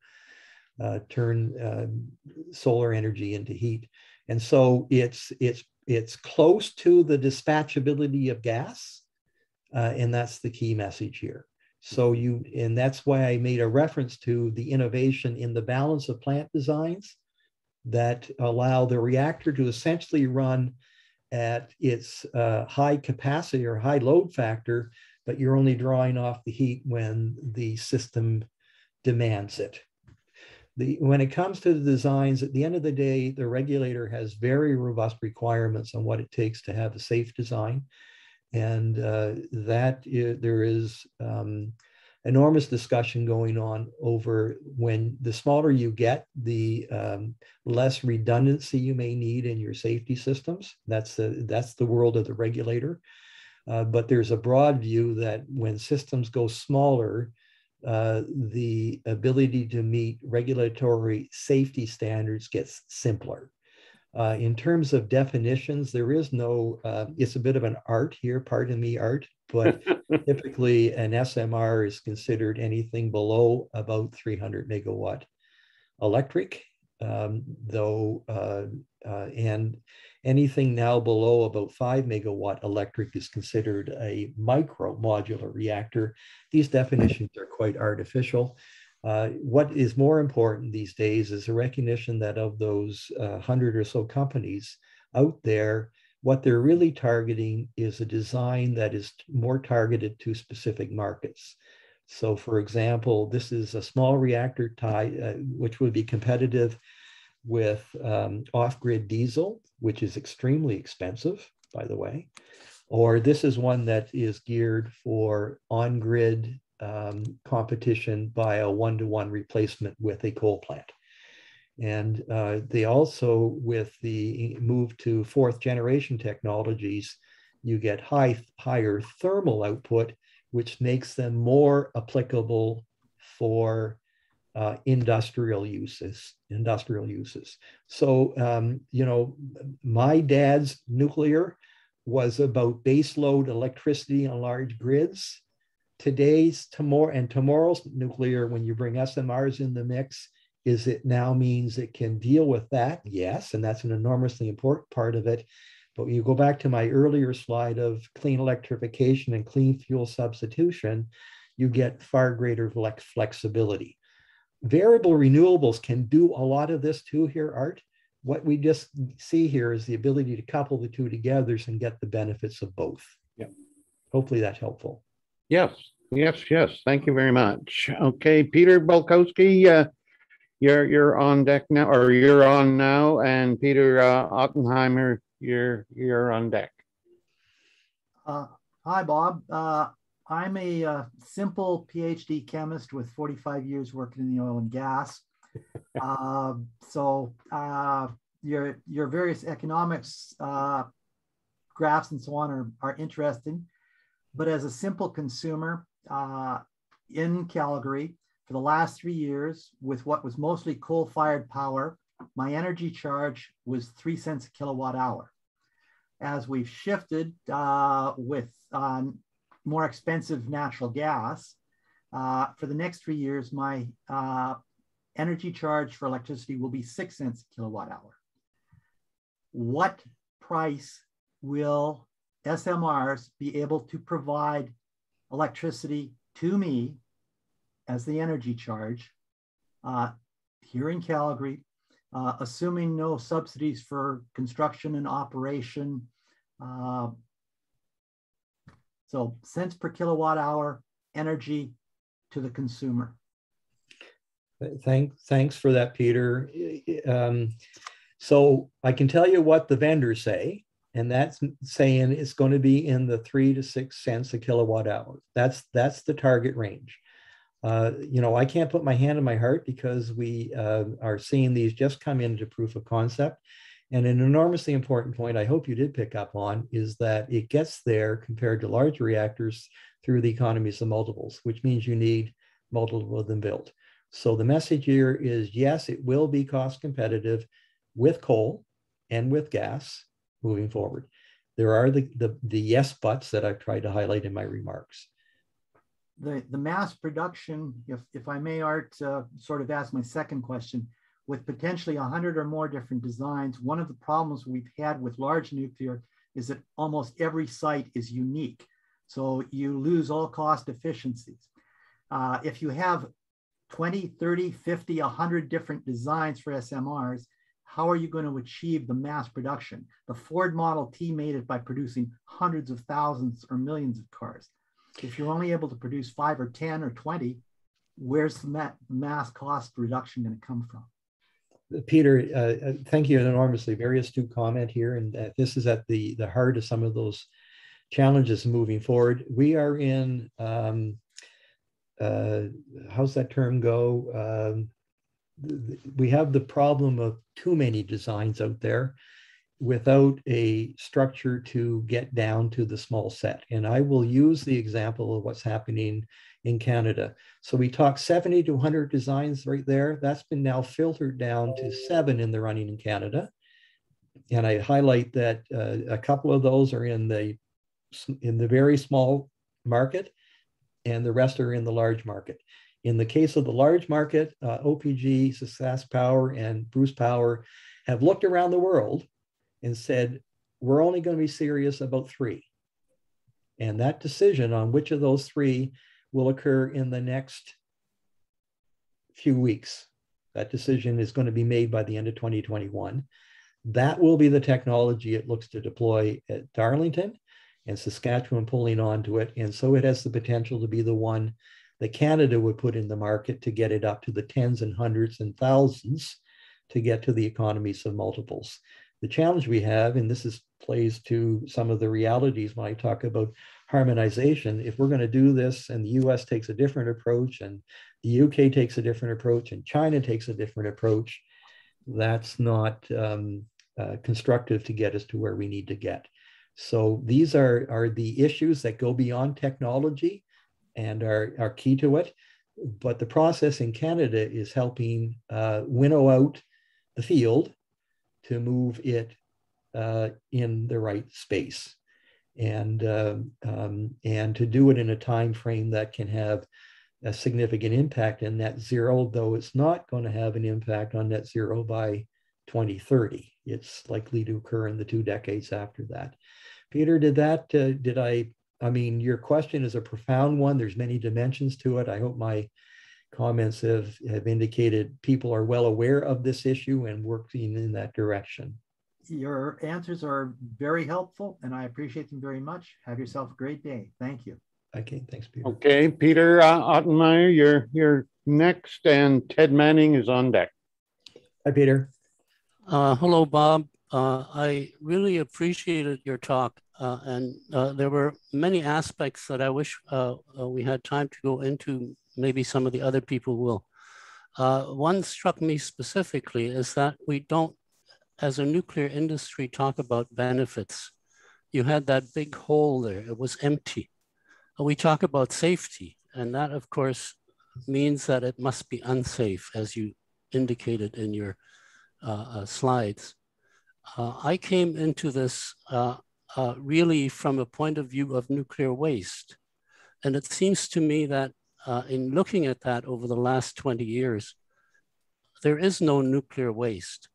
turn solar energy into heat. And so it's close to the dispatchability of gas, and that's the key message here. So and that's why I made a reference to the innovation in the balance of plant designs that allow the reactor to essentially run at its high capacity or high load factor, but you're only drawing off the heat when the system demands it. When it comes to the designs, at the end of the day, the regulator has very robust requirements on what it takes to have a safe design. And there is enormous discussion going on over when the smaller you get, the less redundancy you may need in your safety systems. That's the world of the regulator. But there's a broad view that when systems go smaller, the ability to meet regulatory safety standards gets simpler. In terms of definitions, there is no, it's a bit of an art here, pardon me, art, but typically an SMR is considered anything below about 300 megawatt electric, and anything now below about 5 megawatt electric is considered a micro modular reactor. These definitions are quite artificial. What is more important these days is a recognition that of those 100 or so companies out there, what they're really targeting is a design that is more targeted to specific markets. So for example, this is a small reactor type, which would be competitive with off-grid diesel, which is extremely expensive, by the way. Or this is one that is geared for on-grid competition by a one-to-one replacement with a coal plant. And they also, with the move to fourth generation technologies, you get higher thermal output, which makes them more applicable for industrial uses. So, you know, my dad's nuclear was about baseload electricity on large grids. Tomorrow's nuclear, when you bring SMRs in the mix, is it now means it can deal with that? Yes, and that's an enormously important part of it. But when you go back to my earlier slide of clean electrification and clean fuel substitution, you get far greater flexibility. Variable renewables can do a lot of this too here, Art. What we just see here is the ability to couple the two together and get the benefits of both. Yeah. Hopefully that's helpful. Yes, yes, yes. Thank you very much. Okay, Peter Balkowski, you're on deck now, or you're on now, and Peter Oppenheimer, you're on deck. Hi, Bob. I'm a simple PhD chemist with 45 years working in the oil and gas. So your various economics graphs and so on are interesting. But as a simple consumer in Calgary for the last 3 years, with what was mostly coal-fired power, my energy charge was 3 cents a kilowatt hour. As we've shifted with more expensive natural gas, for the next 3 years, my energy charge for electricity will be 6 cents a kilowatt hour. What price will SMRs be able to provide electricity to me as the energy charge here in Calgary, assuming no subsidies for construction and operation? So cents per kilowatt hour energy to the consumer. Thanks for that, Peter. So I can tell you what the vendors say, and that's saying it's going to be in the 3 to 6 cents a kilowatt hour. That's the target range. You know, I can't put my hand on my heart because we are seeing these just come into proof of concept. And an enormously important point I hope you did pick up on is that it gets there compared to large reactors through the economies of multiples, which means you need multiple of them built. So the message here is, yes, it will be cost competitive with coal and with gas moving forward. There are the yes buts that I've tried to highlight in my remarks. The mass production, if I may, Art, sort of ask my second question, with potentially 100 or more different designs, one of the problems we've had with large nuclear is that almost every site is unique. So you lose all cost efficiencies. If you have 20, 30, 50, 100 different designs for SMRs, how are you going to achieve the mass production? The Ford Model T made it by producing hundreds of thousands or millions of cars. If you're only able to produce 5 or 10 or 20, where's the mass cost reduction going to come from? Peter, thank you enormously. Very astute comment here. And this is at the heart of some of those challenges moving forward. We are in how's that term go? We have the problem of too many designs out there without a structure to get down to the small set. And I will use the example of what's happening in Canada. So we talk 70 to 100 designs right there. That's been now filtered down to 7 in the running in Canada. And I highlight that a couple of those are in the very small market, and the rest are in the large market. In the case of the large market, OPG, SaskPower, and Bruce Power have looked around the world and said, we're only going to be serious about 3. And that decision on which of those 3 will occur in the next few weeks. That decision is going to be made by the end of 2021. That will be the technology it looks to deploy at Darlington, and Saskatchewan pulling onto it. And so it has the potential to be the one that Canada would put in the market to get it up to the tens and hundreds and thousands to get to the economies of multiples. The challenge we have, and this plays to some of the realities when I talk about harmonization, if we're going to do this and the US takes a different approach and the UK takes a different approach and China takes a different approach, that's not constructive to get us to where we need to get. So these are the issues that go beyond technology and are key to it. But the process in Canada is helping winnow out the field to move it in the right space, and to do it in a time frame that can have a significant impact in net zero, though it's not going to have an impact on net zero by 2030. It's likely to occur in the 2 decades after that. Peter, I mean, your question is a profound one. There's many dimensions to it. I hope my comments have indicated people are well aware of this issue and working in that direction. Your answers are very helpful, and I appreciate them very much. Have yourself a great day. Thank you. Okay, thanks, Peter. Okay, Peter Ottenmeyer, you're next, and Ted Manning is on deck. Hi, Peter. Hello, Bob. I really appreciated your talk, and there were many aspects that I wish we had time to go into. Maybe some of the other people will. One struck me specifically is that we don't, as a nuclear industry, talk about benefits. You had that big hole there, it was empty. We talk about safety, and that of course means that it must be unsafe, as you indicated in your slides. I came into this really from a point of view of nuclear waste. And it seems to me that in looking at that over the last 20 years, there is no nuclear waste.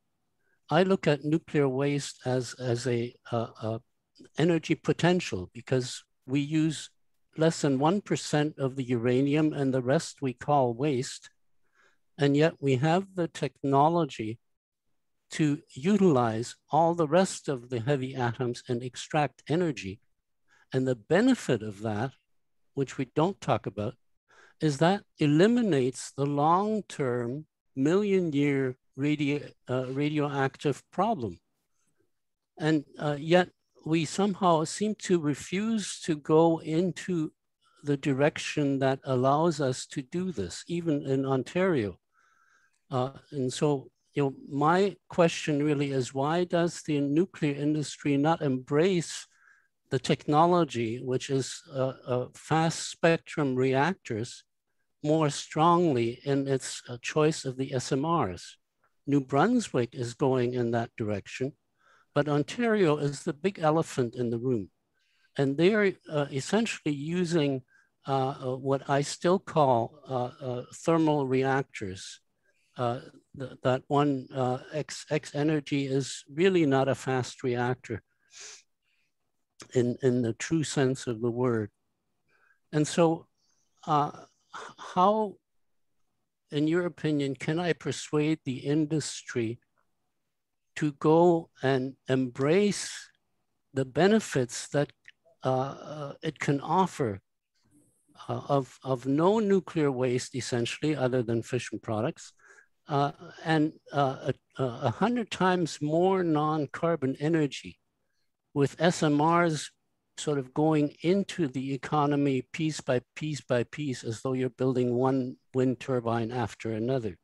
I look at nuclear waste as a energy potential, because we use less than 1% of the uranium and the rest we call waste. And yet we have the technology to utilize all the rest of the heavy atoms and extract energy. And the benefit of that, which we don't talk about, is that eliminates the long-term million-year radioactive problem. And yet we somehow seem to refuse to go into the direction that allows us to do this, even in Ontario. And so, my question really is, why does the nuclear industry not embrace the technology, which is fast spectrum reactors, more strongly in its choice of the SMRs? New Brunswick is going in that direction, but Ontario is the big elephant in the room. And they are essentially using what I still call thermal reactors. That one X energy is really not a fast reactor in the true sense of the word. And so how, in your opinion, can I persuade the industry to go and embrace the benefits that it can offer of no nuclear waste, essentially, other than fission products, and 100 times more non-carbon energy with SMRs sort of going into the economy piece by piece by piece, as though you're building one wind turbine after another.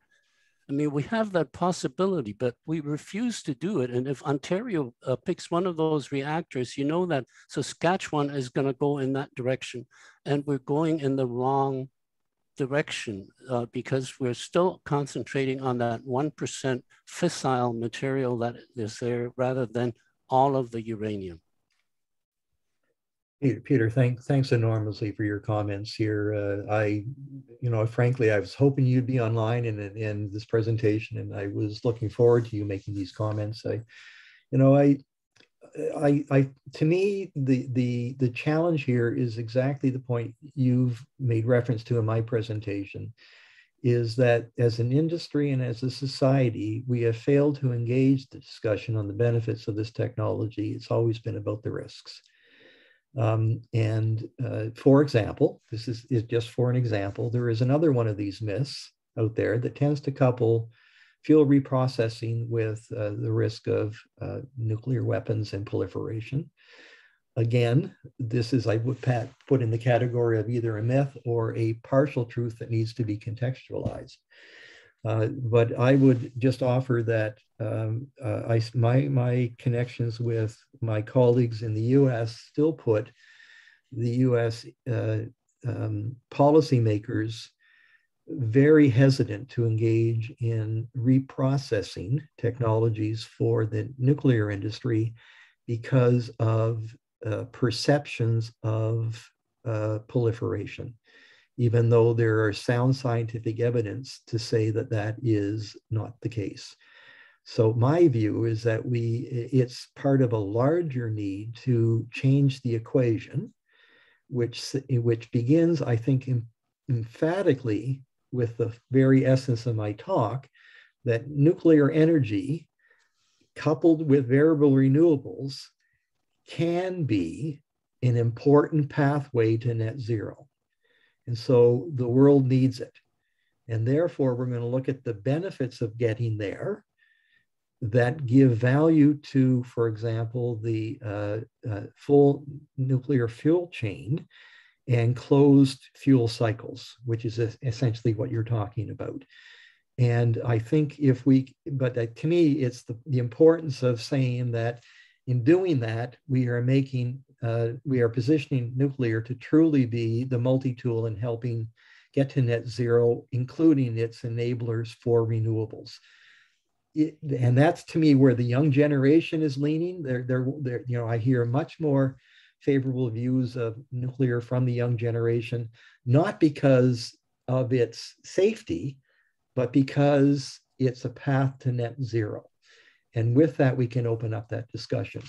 I mean, we have that possibility, but we refuse to do it. And if Ontario picks one of those reactors, you know that Saskatchewan is going to go in that direction. And we're going in the wrong direction because we're still concentrating on that 1% fissile material that is there rather than all of the uranium. Peter, thanks enormously for your comments here. Frankly, I was hoping you'd be online in this presentation, and I was looking forward to you making these comments. To me, the challenge here is exactly the point you've made reference to in my presentation, is that as an industry and as a society, we have failed to engage the discussion on the benefits of this technology. It's always been about the risks. For example, this is just for an example, there is another one of these myths out there that tends to couple fuel reprocessing with the risk of nuclear weapons and proliferation. Again, this is, I would put in the category of either a myth or a partial truth that needs to be contextualized. But I would just offer that my connections with my colleagues in the U.S. still put the U.S. Policymakers very hesitant to engage in reprocessing technologies for the nuclear industry because of perceptions of proliferation, even though there are sound scientific evidence to say that that is not the case. So my view is that it's part of a larger need to change the equation, which begins, I think, emphatically with the very essence of my talk, that nuclear energy coupled with variable renewables can be an important pathway to net zero. And so the world needs it. And therefore, we're going to look at the benefits of getting there that give value to, for example, the full nuclear fuel chain and closed fuel cycles, which is essentially what you're talking about. And I think to me, it's the importance of saying that in doing that, we are positioning nuclear to truly be the multi-tool in helping get to net zero, including its enablers for renewables. And that's, to me, where the young generation is leaning. I hear much more favorable views of nuclear from the young generation, not because of its safety, but because it's a path to net zero. And with that, we can open up that discussion.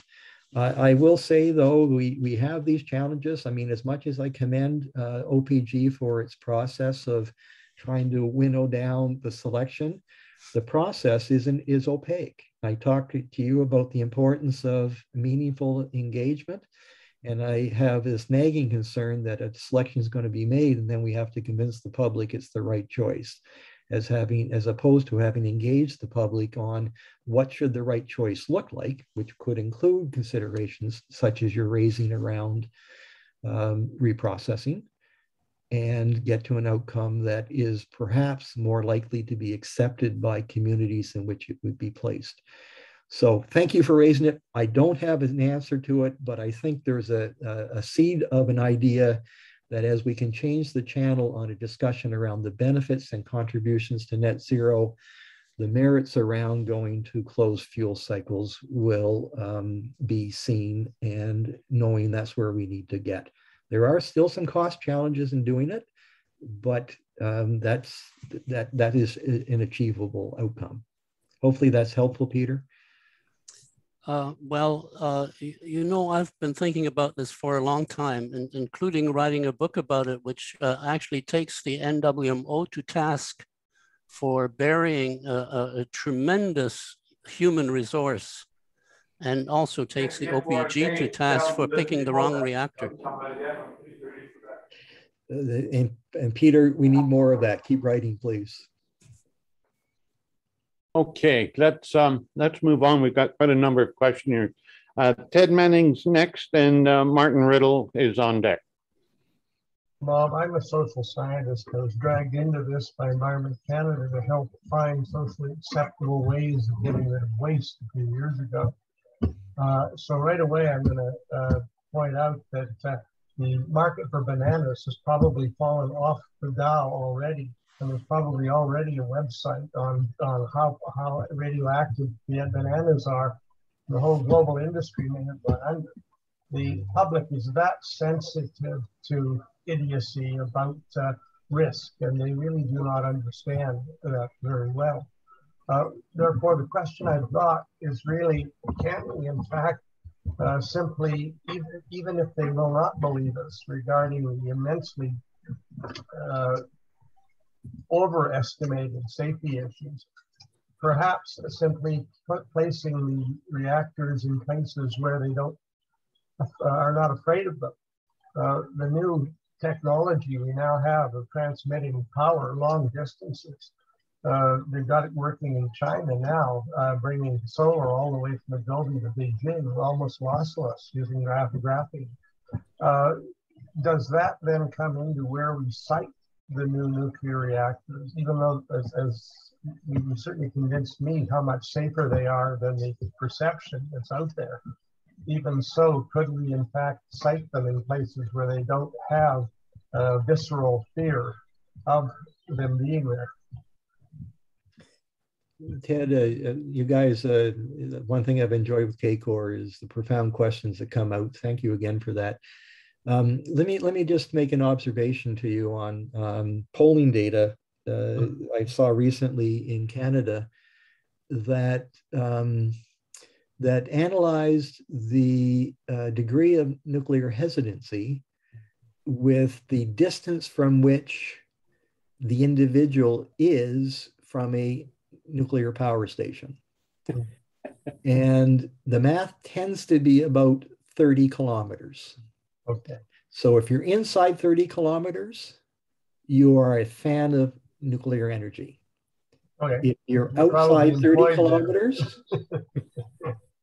I will say, though, we have these challenges. I mean, as much as I commend OPG for its process of trying to winnow down the selection, the process is opaque. I talked to you about the importance of meaningful engagement, and I have this nagging concern that a selection is going to be made, and then we have to convince the public it's the right choice, as opposed to having engaged the public on what should the right choice look like, which could include considerations such as you're raising around reprocessing, and get to an outcome that is perhaps more likely to be accepted by communities in which it would be placed. So thank you for raising it. I don't have an answer to it, but I think there's a seed of an idea that as we can change the channel on a discussion around the benefits and contributions to net zero, the merits around going to closed fuel cycles will be seen, and knowing that's where we need to get. There are still some cost challenges in doing it, but that is an achievable outcome. Hopefully that's helpful, Peter. I've been thinking about this for a long time, including writing a book about it, which actually takes the NWMO to task for burying a tremendous human resource, and also takes the OPG to task for picking the wrong reactor. And Peter, we need more of that. Keep writing, please. Okay, let's move on. We've got quite a number of questions here. Ted Manning's next, and Martin Riddle is on deck. Bob, I'm a social scientist. I was dragged into this by Environment Canada to help find socially acceptable ways of getting rid of waste a few years ago. So right away, I'm going to point out that the market for bananas has probably fallen off the Dow already. And there's probably already a website on how radioactive the bananas are. The whole global industry may have gone under. The public is that sensitive to idiocy about risk, and they really do not understand that very well. Therefore, the question I've got is really, can we in fact simply, even if they will not believe us regarding the immensely overestimated safety issues, perhaps simply placing the reactors in places where they are not afraid of them. The new technology we now have of transmitting power long distances, they've got it working in China now, bringing solar all the way from Adobe to Beijing, almost lossless using graphene. Does that then come into where we site the new nuclear reactors, even though, as you certainly convinced me how much safer they are than the perception that's out there? Even so, could we in fact site them in places where they don't have visceral fear of them being there? Ted, you guys, one thing I've enjoyed with CACOR is the profound questions that come out. Thank you again for that. Let me just make an observation to you on polling data. I saw recently in Canada that that analyzed the degree of nuclear hesitancy with the distance from which the individual is from a nuclear power station. And the math tends to be about 30 kilometers. Okay. So if you're inside 30 kilometers, you are a fan of nuclear energy. Okay. If you're outside 30 kilometers,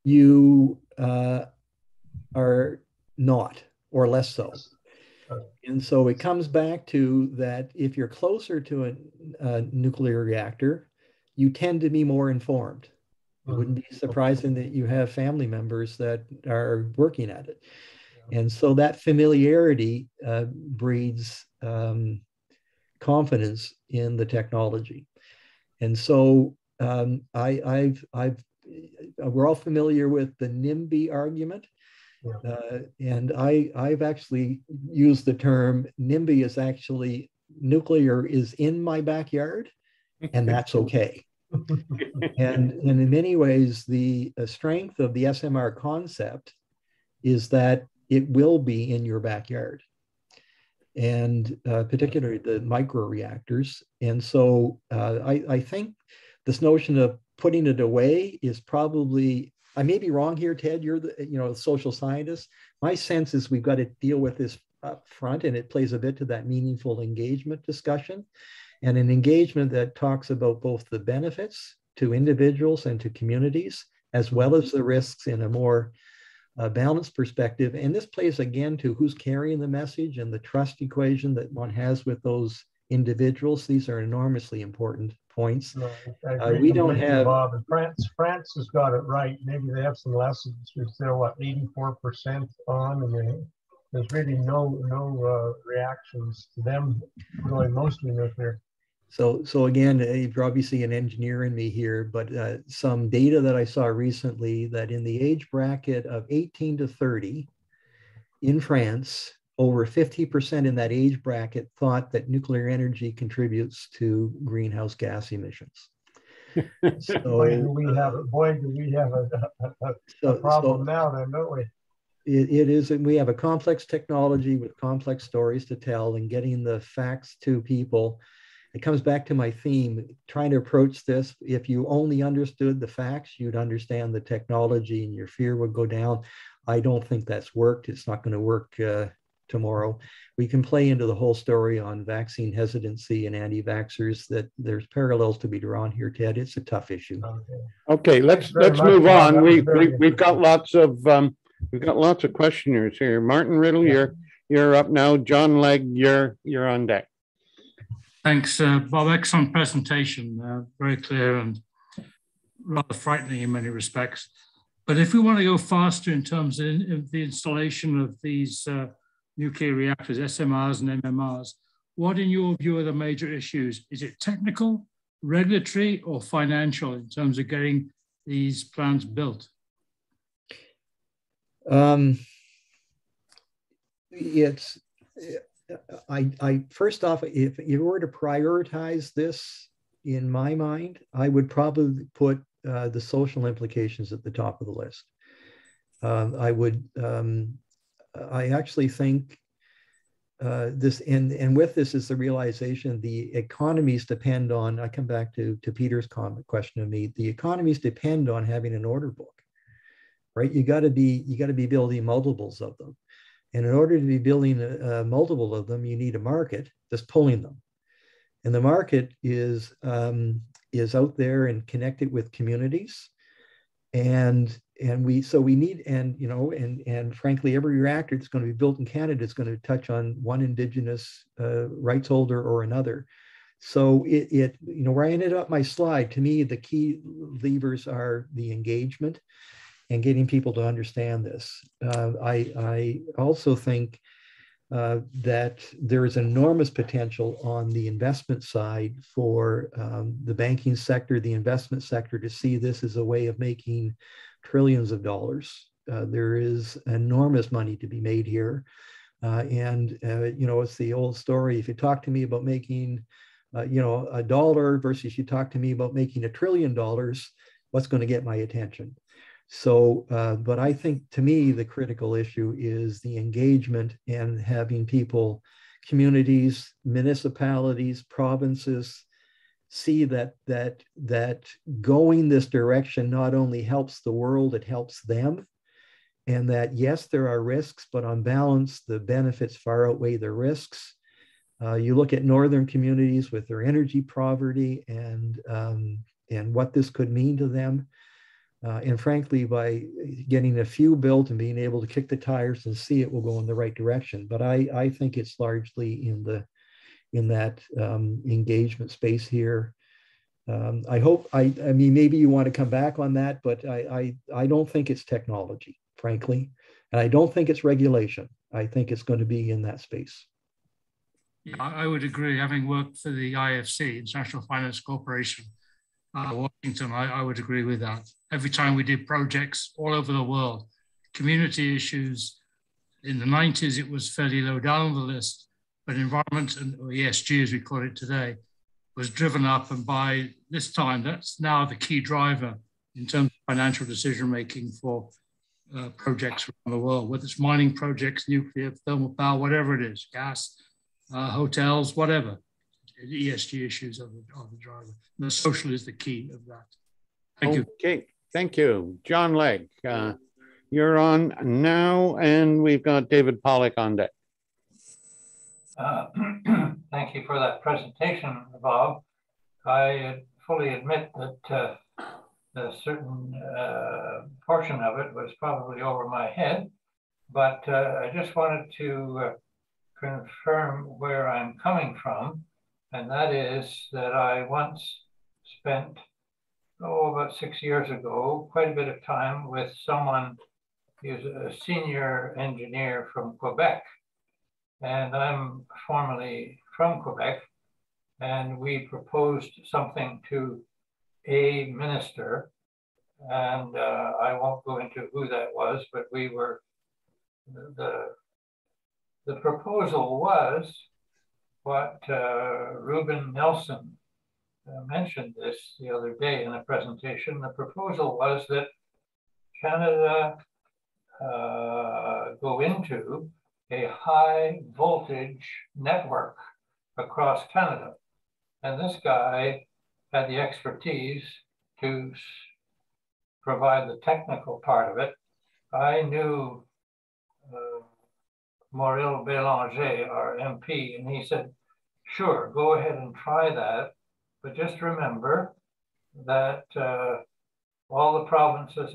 you are not, or less so. And so it comes back to that if you're closer to a nuclear reactor, you tend to be more informed. It wouldn't be surprising that you have family members that are working at it. And so that familiarity breeds confidence in the technology. And so we're all familiar with the NIMBY argument. And I've actually used the term NIMBY is actually nuclear is in my backyard, and that's okay. And in many ways, the strength of the SMR concept is that it will be in your backyard, and particularly the micro reactors. And so I think this notion of putting it away is probably, I may be wrong here, Ted, you're the social scientist. My sense is we've got to deal with this up front, and it plays a bit to that meaningful engagement discussion, and an engagement that talks about both the benefits to individuals and to communities, as well as the risks in a more balanced perspective. And this plays again to who's carrying the message and the trust equation that one has with those individuals. These are enormously important points. No, we don't have Bob. France has got it right. Maybe they have some lessons. We're still 84% on, and there's really no reactions to them going mostly nuclear. So again, you're obviously an engineer in me here, but some data that I saw recently that in the age bracket of 18 to 30 in France, over 50% in that age bracket thought that nuclear energy contributes to greenhouse gas emissions. So, boy, do we have a problem now, then, don't we? It is, and we have a complex technology with complex stories to tell, and getting the facts to people. It comes back to my theme, trying to approach this. If you only understood the facts, you'd understand the technology and your fear would go down. I don't think that's worked. It's not going to work tomorrow. We can play into the whole story on vaccine hesitancy and anti-vaxxers, that there's parallels to be drawn here, Ted. It's a tough issue. Okay, let's move on. We've got lots of questioners here. Martin Riddle, you're up now. John Legg, you're on deck. Thanks, Bob. Excellent presentation. Very clear and rather frightening in many respects. But if we want to go faster in terms of the installation of these nuclear reactors, SMRs and MMRs, what in your view are the major issues? Is it technical, regulatory, or financial in terms of getting these plants built? First off, if you were to prioritize this in my mind, I would probably put the social implications at the top of the list. I actually think this, and with this is the realization the economies depend on, I come back to Peter's question of me, the economies depend on having an order book, right? You got to be building multiples of them. And in order to be building a multiple of them, you need a market that's pulling them. And the market is out there and connected with communities. And frankly, every reactor that's going to be built in Canada is going to touch on one Indigenous rights holder or another. So where I ended up my slide, to me, the key levers are the engagement and getting people to understand this. I also think that there is enormous potential on the investment side for the banking sector, the investment sector, to see this as a way of making trillions of dollars. There is enormous money to be made here. It's the old story. If you talk to me about making, $1 versus you talk to me about making $1 trillion, what's going to get my attention? So, but I think to me, the critical issue is the engagement and having people, communities, municipalities, provinces, see that going this direction not only helps the world, it helps them. And that, yes, there are risks, but on balance, the benefits far outweigh the risks. You look at northern communities with their energy poverty and what this could mean to them. And frankly, by getting a few built and being able to kick the tires and see it will go in the right direction. But I think it's largely in that engagement space here. I mean, maybe you want to come back on that, but I don't think it's technology, frankly. And I don't think it's regulation. I think it's going to be in that space. Yeah, I would agree. Having worked for the IFC, International Finance Corporation, Washington, I would agree with that. Every time we did projects all over the world, community issues, in the 90s, it was fairly low down on the list, but environment, or ESG as we call it today, was driven up. And by this time, that's now the key driver in terms of financial decision-making for projects around the world, whether it's mining projects, nuclear, thermal power, whatever it is, gas, hotels, whatever. The ESG issues are the driver. The social is the key of that. Thank you. Okay, thank you. John Legg, you're on now, and we've got David Pollock on deck. Thank you for that presentation, Bob. I fully admit that a certain portion of it was probably over my head, but I just wanted to confirm where I'm coming from. And that is that I once spent, about 6 years ago, quite a bit of time with someone who's a senior engineer from Quebec. And I'm formerly from Quebec. And we proposed something to a minister. And I won't go into who that was, but we were, the proposal was what Ruben Nelson mentioned this the other day in a presentation. The proposal was that Canada go into a high voltage network across Canada. And this guy had the expertise to provide the technical part of it. I knew Maurice Bélanger, our MP, and he said, sure, go ahead and try that, but just remember that all the provinces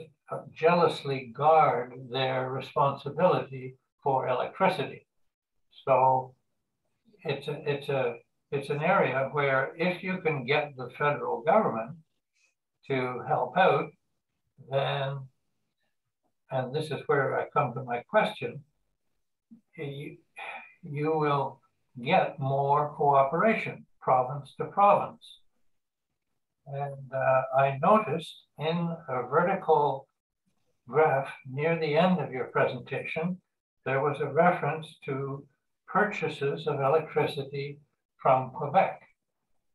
jealously guard their responsibility for electricity. So it's an area where if you can get the federal government to help out, then, and this is where I come to my question, you will get more cooperation province to province. And I noticed in a vertical graph near the end of your presentation, there was a reference to purchases of electricity from Quebec.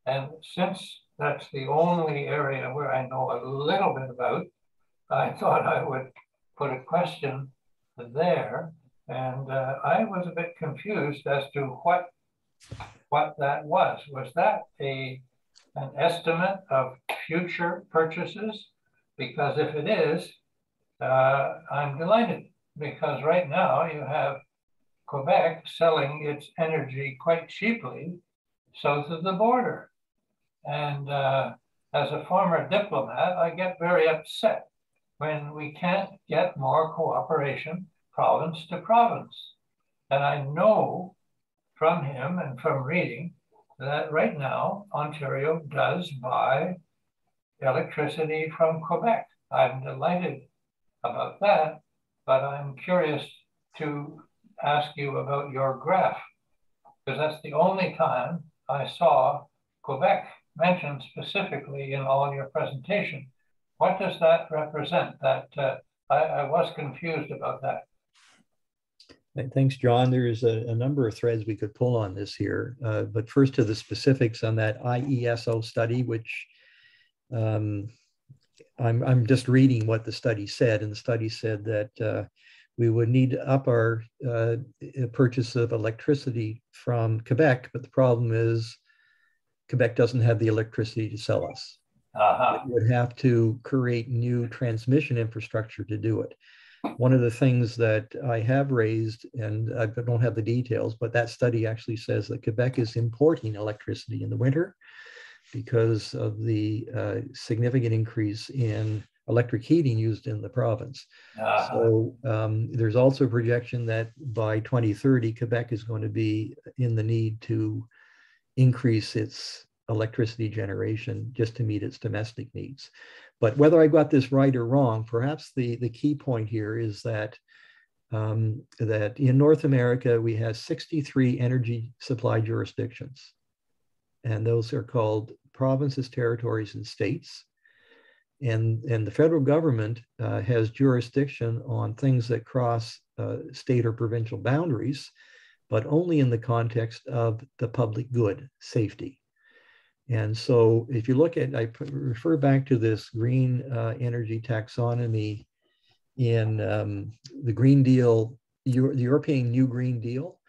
And since that's the only area where I know a little bit about, I thought I would put a question there. And I was a bit confused as to what that was. Was that an estimate of future purchases? Because if it is, I'm delighted, because right now you have Quebec selling its energy quite cheaply south of the border. And as a former diplomat, I get very upset when we can't get more cooperation province to province. And I know from him and from reading that right now Ontario does buy electricity from Quebec. I'm delighted about that, but I'm curious to ask you about your graph, because that's the only time I saw Quebec mentioned specifically in all your presentation. What does that represent? That I was confused about that. Thanks, John. There's a number of threads we could pull on this here, but first to the specifics on that IESO study, which I'm just reading what the study said, and the study said that we would need to up our purchase of electricity from Quebec, but the problem is Quebec doesn't have the electricity to sell us. It would have to create new transmission infrastructure to do it. One of the things that I have raised, and I don't have the details, but that study actually says that Quebec is importing electricity in the winter because of the significant increase in electric heating used in the province. So there's also a projection that by 2030, Quebec is going to be in the need to increase its electricity generation just to meet its domestic needs. But whether I got this right or wrong, perhaps the key point here is that that in North America, we have 63 energy supply jurisdictions. And those are called provinces, territories, and states. And the federal government has jurisdiction on things that cross state or provincial boundaries, but only in the context of the public good, safety. And so if you look at, I refer back to this green energy taxonomy in the Green Deal, the European New Green Deal,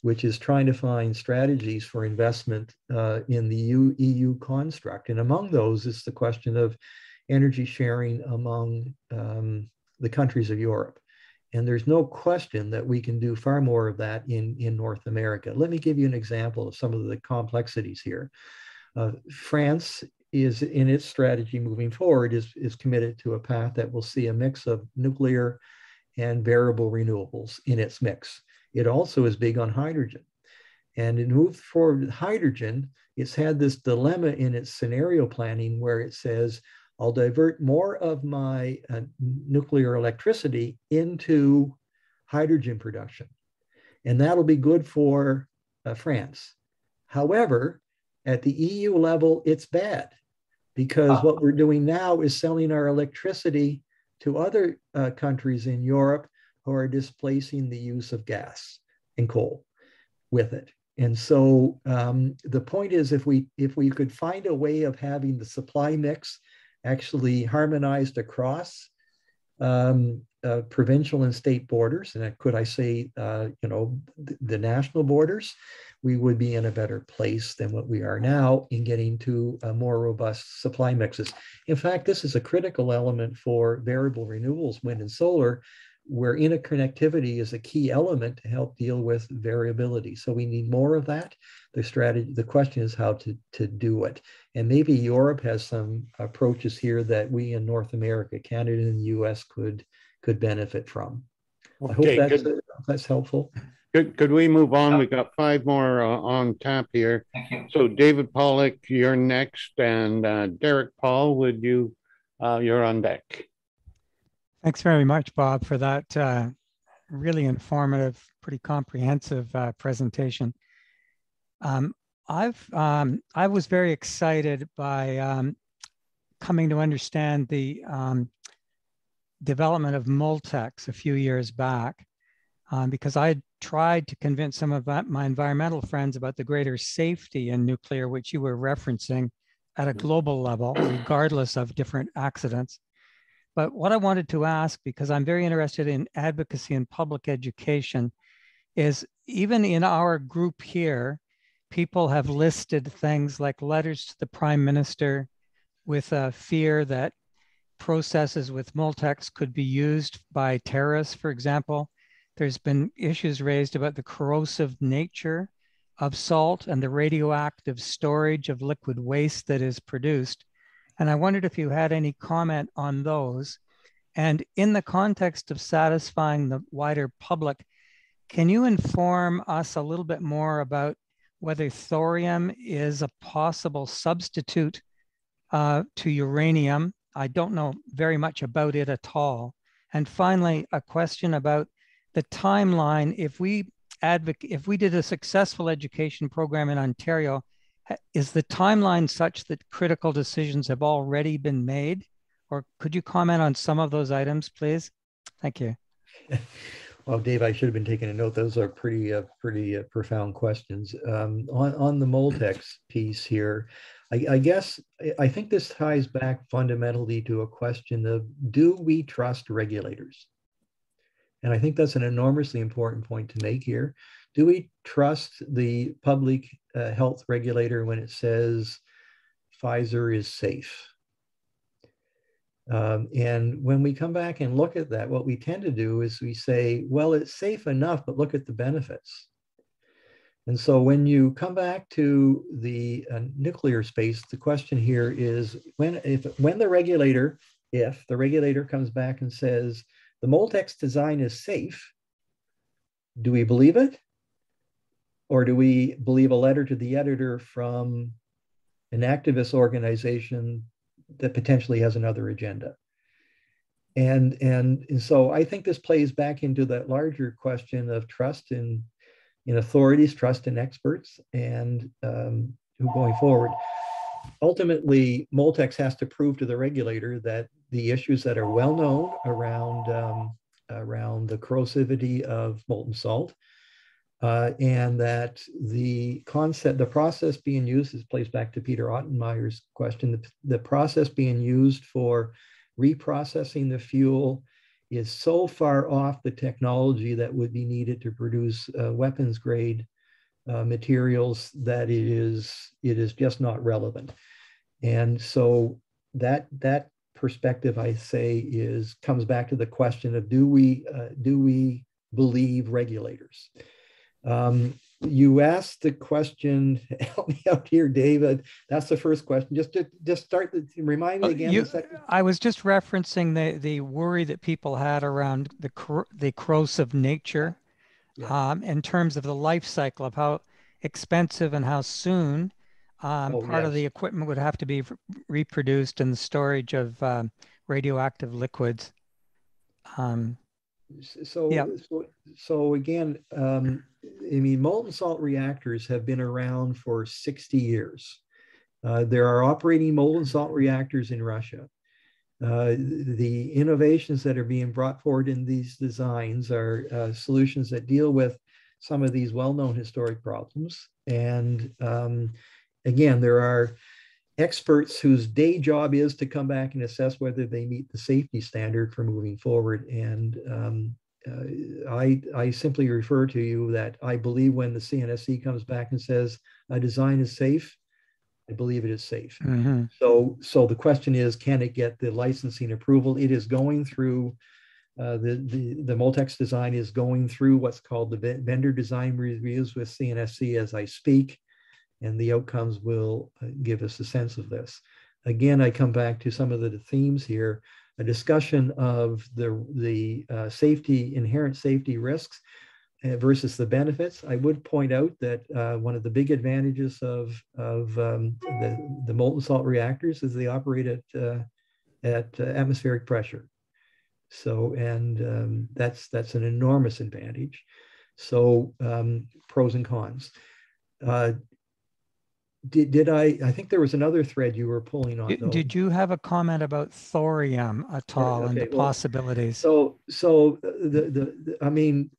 which is trying to find strategies for investment in the EU construct. And among those is the question of energy sharing among the countries of Europe. And there's no question that we can do far more of that in North America. Let me give you an example of some of the complexities here. France is, in its strategy moving forward, is committed to a path that will see a mix of nuclear and variable renewables in its mix. It also is big on hydrogen. And it moved forward with hydrogen. It's had this dilemma in its scenario planning where it says, I'll divert more of my nuclear electricity into hydrogen production. And that'll be good for France. However, at the EU level, it's bad because what we're doing now is selling our electricity to other countries in Europe who are displacing the use of gas and coal with it. And so the point is, if we could find a way of having the supply mix actually harmonized across provincial and state borders, and could I say, the national borders, we would be in a better place than what we are now in getting to more robust supply mixes. In fact, this is a critical element for variable renewables, wind and solar, where interconnectivity is a key element to help deal with variability. So we need more of that. The question is how to do it. And maybe Europe has some approaches here that we in North America, Canada and the US could benefit from. Okay, I hope that's helpful. Could we move on? We've got 5 more on tap here. Thank you. So David Pollock, you're next, and Derek Paul, would you, you're on deck. Thanks very much, Bob, for that really informative, pretty comprehensive presentation. I was very excited by coming to understand the development of Moltex a few years back, because I had tried to convince some of my environmental friends about the greater safety in nuclear, which you were referencing at a global level, regardless of different accidents. But what I wanted to ask, because I'm very interested in advocacy and public education, is even in our group here, people have listed things like letters to the Prime Minister with a fear that processes with Moltex could be used by terrorists, for example. There's been issues raised about the corrosive nature of salt and the radioactive storage of liquid waste that is produced. And I wondered if you had any comment on those. And in the context of satisfying the wider public, can you inform us a little bit more about whether thorium is a possible substitute to uranium? I don't know very much about it at all. And finally, a question about the timeline. If we did a successful education program in Ontario, is the timeline such that critical decisions have already been made? Or could you comment on some of those items, please? Thank you. Well, Dave, I should have been taking a note. Those are pretty profound questions. On the Moltex piece here, I guess I think this ties back fundamentally to a question of, do we trust regulators? And I think that's an enormously important point to make here. Do we trust the public health regulator when it says Pfizer is safe? And when we come back and look at that, what we tend to do is we say, well, it's safe enough, but look at the benefits. And so when you come back to the nuclear space, the question here is, if the regulator comes back and says the Moltex design is safe, do we believe it? Or do we believe a letter to the editor from an activist organization that potentially has another agenda? And so I think this plays back into that larger question of trust in authorities, trust in experts, and who going forward. Ultimately, Moltex has to prove to the regulator that the issues that are well known around the corrosivity of molten salt, and that the process being used, this plays back to Peter Ottenmeyer's question, the process being used for reprocessing the fuel is so far off the technology that would be needed to produce weapons grade materials that it is just not relevant. And so that perspective, I say, comes back to the question of, do we believe regulators? You asked the question, help me out here, David. That's the first question. Just start, remind me again. I was just referencing the worry that people had around the corrosive nature, in terms of the life cycle of how expensive and how soon part of the equipment would have to be reproduced in the storage of radioactive liquids. So again, I mean, molten salt reactors have been around for 60 years. There are operating molten salt reactors in Russia. The innovations that are being brought forward in these designs are solutions that deal with some of these well-known historic problems. And again, there are experts whose day job is to come back and assess whether they meet the safety standard for moving forward. And I simply refer to you that I believe when the CNSC comes back and says a design is safe, I believe it is safe. So the question is, can it get the licensing approval? It is going through The Moltex design is going through what's called the vendor design reviews with CNSC as I speak, and the outcomes will give us a sense of this. Again, I come back to some of the themes here, a discussion of the inherent safety risks versus the benefits. I would point out that one of the big advantages of the molten salt reactors is they operate at atmospheric pressure. So, and that's an enormous advantage. So, pros and cons. I think there was another thread you were pulling on. Did you have a comment about thorium at all and the possibilities? So I mean,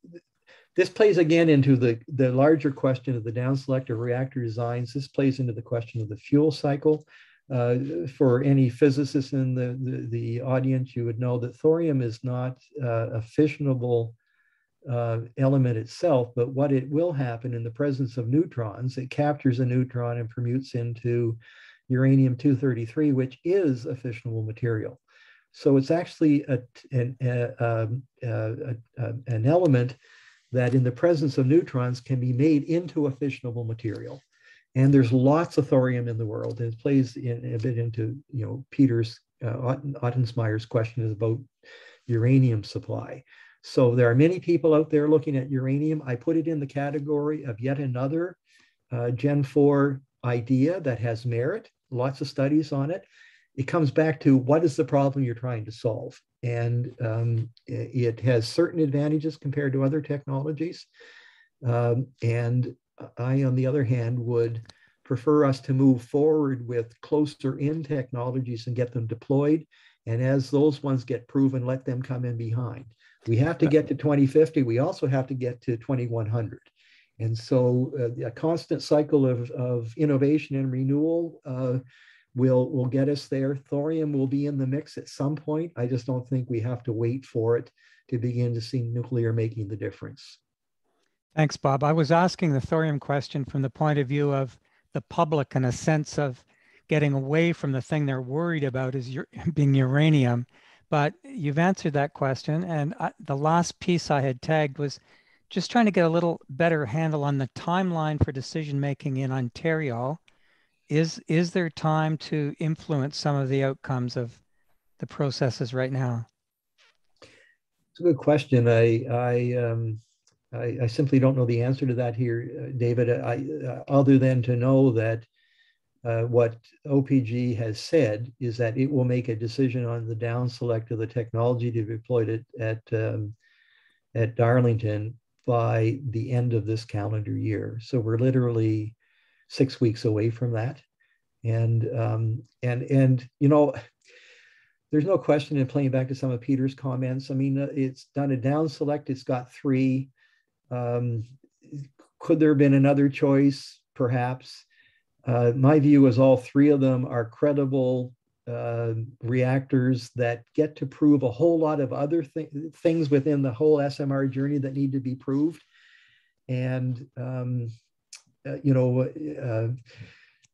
this plays again into the larger question of the down selective reactor designs. This plays into the question of the fuel cycle. For any physicists in the audience, you would know that thorium is not a fissionable element itself, but what it will happen in the presence of neutrons, it captures a neutron and permutes into uranium-233, which is a fissionable material. So it's actually an element that in the presence of neutrons can be made into a fissionable material. And there's lots of thorium in the world, and it plays a bit into, Peter's Ottensmeyer's question about uranium supply. So there are many people out there looking at uranium. I put it in the category of yet another Gen 4 idea that has merit, lots of studies on it. It comes back to what is the problem you're trying to solve? And it has certain advantages compared to other technologies. And I, on the other hand, would prefer us to move forward with closer in technologies and get them deployed. And as those ones get proven, let them come in behind. We have to get to 2050. We also have to get to 2100. And so a constant cycle of innovation and renewal will get us there. Thorium will be in the mix at some point. I just don't think we have to wait for it to begin to see nuclear making the difference. Thanks, Bob. I was asking the thorium question from the point of view of the public and a sense of getting away from the thing they're worried about is being uranium. But you've answered that question. And the last piece I had tagged was just trying to get a little better handle on the timeline for decision-making in Ontario. Is there time to influence some of the outcomes of the processes right now? It's a good question. I simply don't know the answer to that here, David, other than to know that what OPG has said is that it will make a decision on the down select of the technology to be deployed at Darlington by the end of this calendar year. So we're literally 6 weeks away from that. And there's no question in playing back to some of Peter's comments. I mean, it's done a down select, it's got 3. Could there have been another choice? Perhaps. My view is all 3 of them are credible reactors that get to prove a whole lot of other things within the whole SMR journey that need to be proved. And,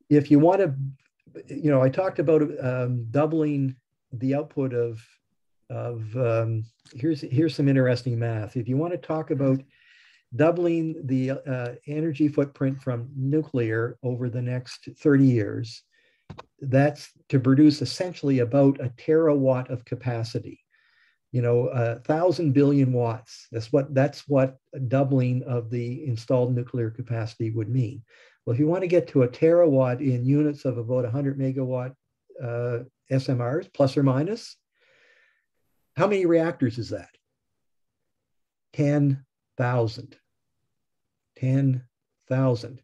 if you want to, I talked about doubling the output of here's some interesting math. If you want to talk about doubling the energy footprint from nuclear over the next 30 years, that's to produce essentially about a terawatt of capacity. 1,000 billion watts. That's what doubling of the installed nuclear capacity would mean. Well, if you want to get to a terawatt in units of about 100 megawatt SMRs, plus or minus, how many reactors is that? 10,000. 10,000.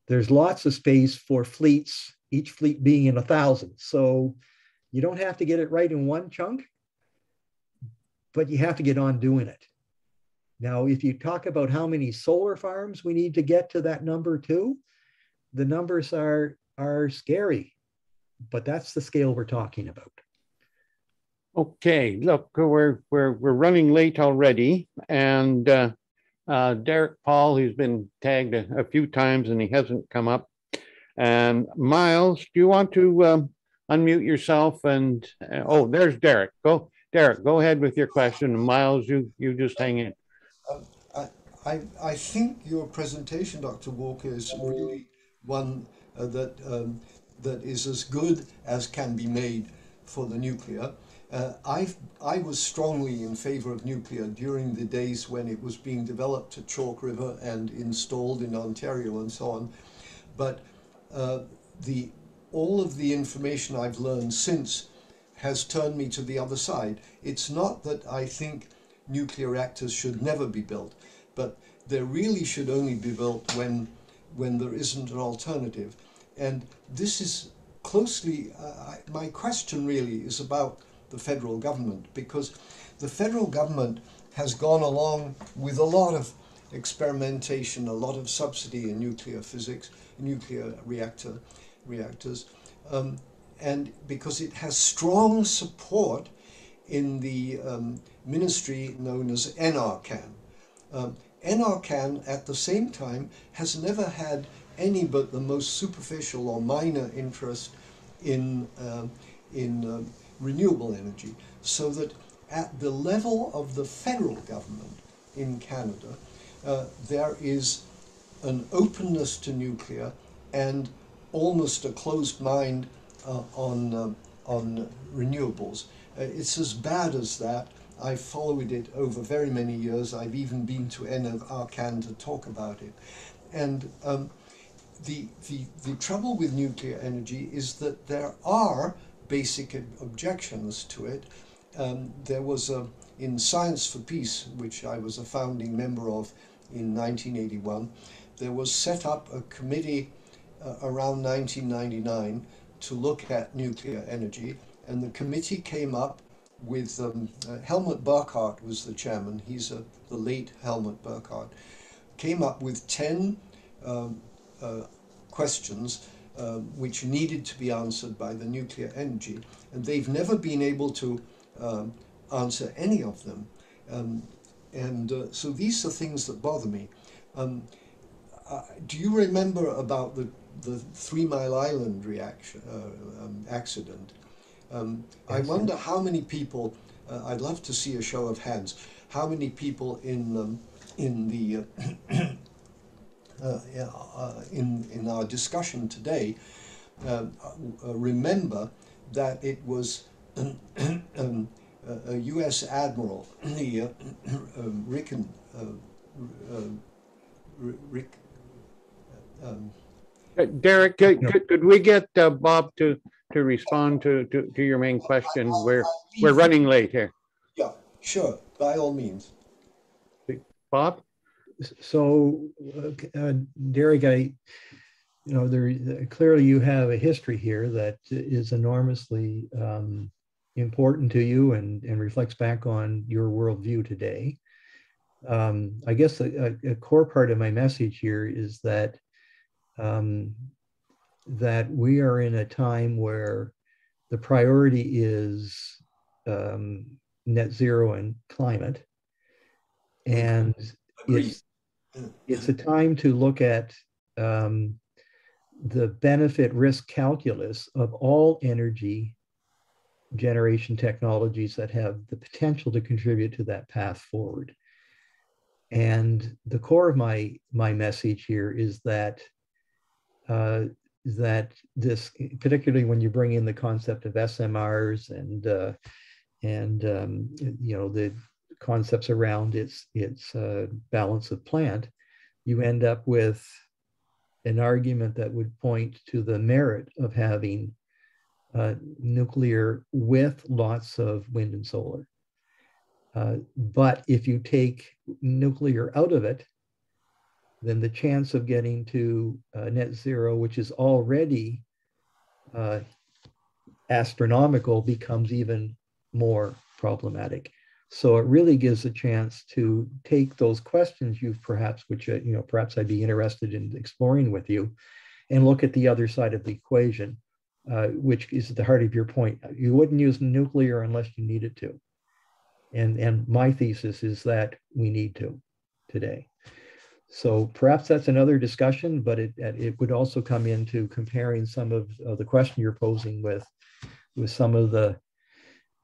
There's lots of space for fleets, each fleet being in 1,000. So you don't have to get it right in one chunk, but you have to get on doing it. Now, if you talk about how many solar farms we need to get to that number too, the numbers are scary, but that's the scale we're talking about. Okay, look, we're running late already, and Derek Paul, who's been tagged a few times and he hasn't come up. And Miles, do you want to unmute yourself? And oh, there's Derek. Go Derek, go ahead with your question. And Miles, you just hang in. I think your presentation, Dr. Walker, is really one that is as good as can be made for the nuclear. I was strongly in favor of nuclear during the days when it was being developed at Chalk River and installed in Ontario and so on. But all of the information I've learned since has turned me to the other side. It's not that I think nuclear reactors should never be built, but they really should only be built when there isn't an alternative. And this is closely, my question really is about the federal government, because the federal government has gone along with a lot of experimentation, a lot of subsidy in nuclear physics, nuclear reactors, and because it has strong support in the ministry known as NRCan. NRCan at the same time has never had any but the most superficial or minor interest in renewable energy, so that at the level of the federal government in Canada, there is an openness to nuclear and almost a closed mind on renewables. It's as bad as that. I've followed it over very many years. I've even been to NRCan to talk about it. And the trouble with nuclear energy is that there are basic objections to it. There was in Science for Peace, which I was a founding member of in 1981, there was set up a committee around 1999 to look at nuclear energy, and the committee came up with Helmut Burkhardt was the chairman. He's the late Helmut Burkhardt. Came up with 10 questions which needed to be answered by the nuclear energy, and they've never been able to answer any of them. So these are things that bother me. Do you remember about the 3 Mile Island accident? I wonder how many people, I'd love to see a show of hands, how many people in our discussion today remember that it was a U.S. Admiral, the Derek, could we get Bob to respond to your main question? We're running late here. Yeah, sure, by all means. Bob? So, Derek, clearly you have a history here that is enormously important to you and reflects back on your worldview today. I guess a core part of my message here is that that we are in a time where the priority is net zero and climate, and it's a time to look at the benefit risk calculus of all energy generation technologies that have the potential to contribute to that path forward. And the core of my message here is that that this, particularly when you bring in the concept of SMRs and the concepts around its balance of plant, you end up with an argument that would point to the merit of having nuclear with lots of wind and solar. But if you take nuclear out of it, then the chance of getting to net zero, which is already astronomical, becomes even more problematic. So it really gives a chance to take those questions you've perhaps, which perhaps I'd be interested in exploring with you, and look at the other side of the equation, which is at the heart of your point. You wouldn't use nuclear unless you needed to. And my thesis is that we need to today. So perhaps that's another discussion, but it would also come into comparing some of the question you're posing with some of the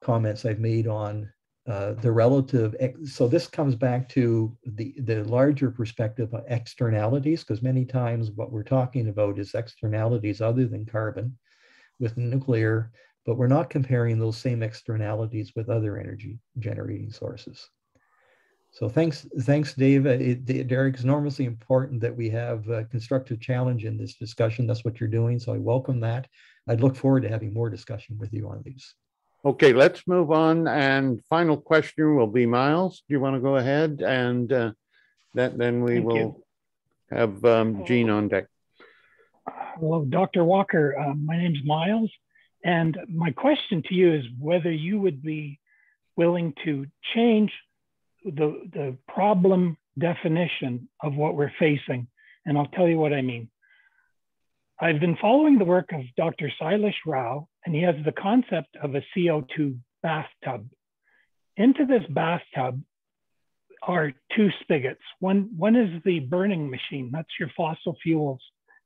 comments I've made on the relative, so this comes back to the larger perspective of externalities, because many times what we're talking about is externalities other than carbon with nuclear, but we're not comparing those same externalities with other energy generating sources. So thanks, Dave. Derek, it's enormously important that we have a constructive challenge in this discussion. That's what you're doing, so I welcome that. I'd look forward to having more discussion with you on these. Okay, let's move on. And final question will be Miles. Do you want to go ahead? And then we will have Jean on deck. Hello, Dr. Walker. My name's Miles. And my question to you is whether you would be willing to change the problem definition of what we're facing. And I'll tell you what I mean. I've been following the work of Dr. Sailesh Rao, and he has the concept of a CO2 bathtub. Into this bathtub are two spigots. One is the burning machine. That's your fossil fuels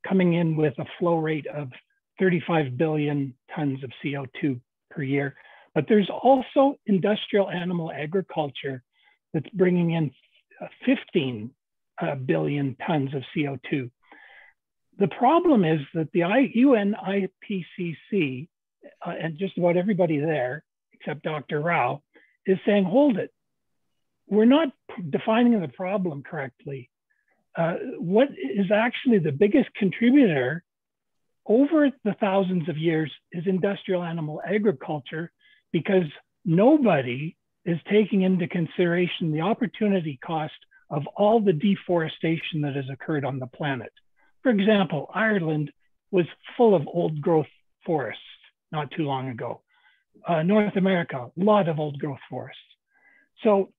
coming in with a flow rate of 35 billion tons of CO2 per year. But there's also industrial animal agriculture that's bringing in 15 billion tons of CO2. The problem is that the UN IPCC and just about everybody there, except Dr. Rao, is saying, hold it. We're not defining the problem correctly. What is actually the biggest contributor over the thousands of years is industrial animal agriculture, because nobody is taking into consideration the opportunity cost of all the deforestation that has occurred on the planet. For example, Ireland was full of old growth forests not too long ago. North America, a lot of old growth forests. So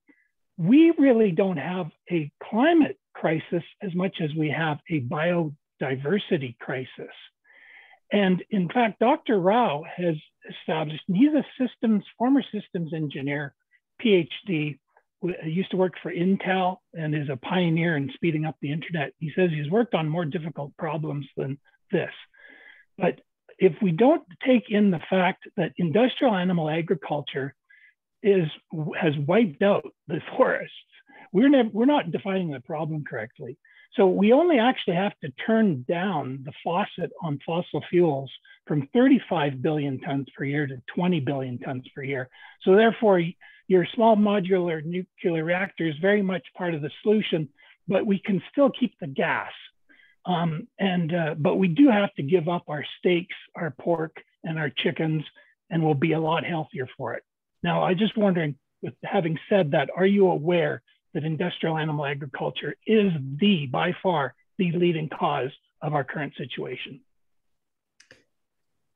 we really don't have a climate crisis as much as we have a biodiversity crisis. And in fact, Dr. Rao has established, and he's a former systems engineer, PhD, used to work for Intel and is a pioneer in speeding up the internet. He says he's worked on more difficult problems than this. But if we don't take in the fact that industrial animal agriculture has wiped out the forests, we're not defining the problem correctly. So we only actually have to turn down the faucet on fossil fuels from 35 billion tons per year to 20 billion tons per year. So therefore, your small modular nuclear reactor is very much part of the solution, but we can still keep the gas. But we do have to give up our steaks, our pork, and our chickens, and we'll be a lot healthier for it. Now, I'm just wondering, with having said that, are you aware that industrial animal agriculture is by far, the leading cause of our current situation?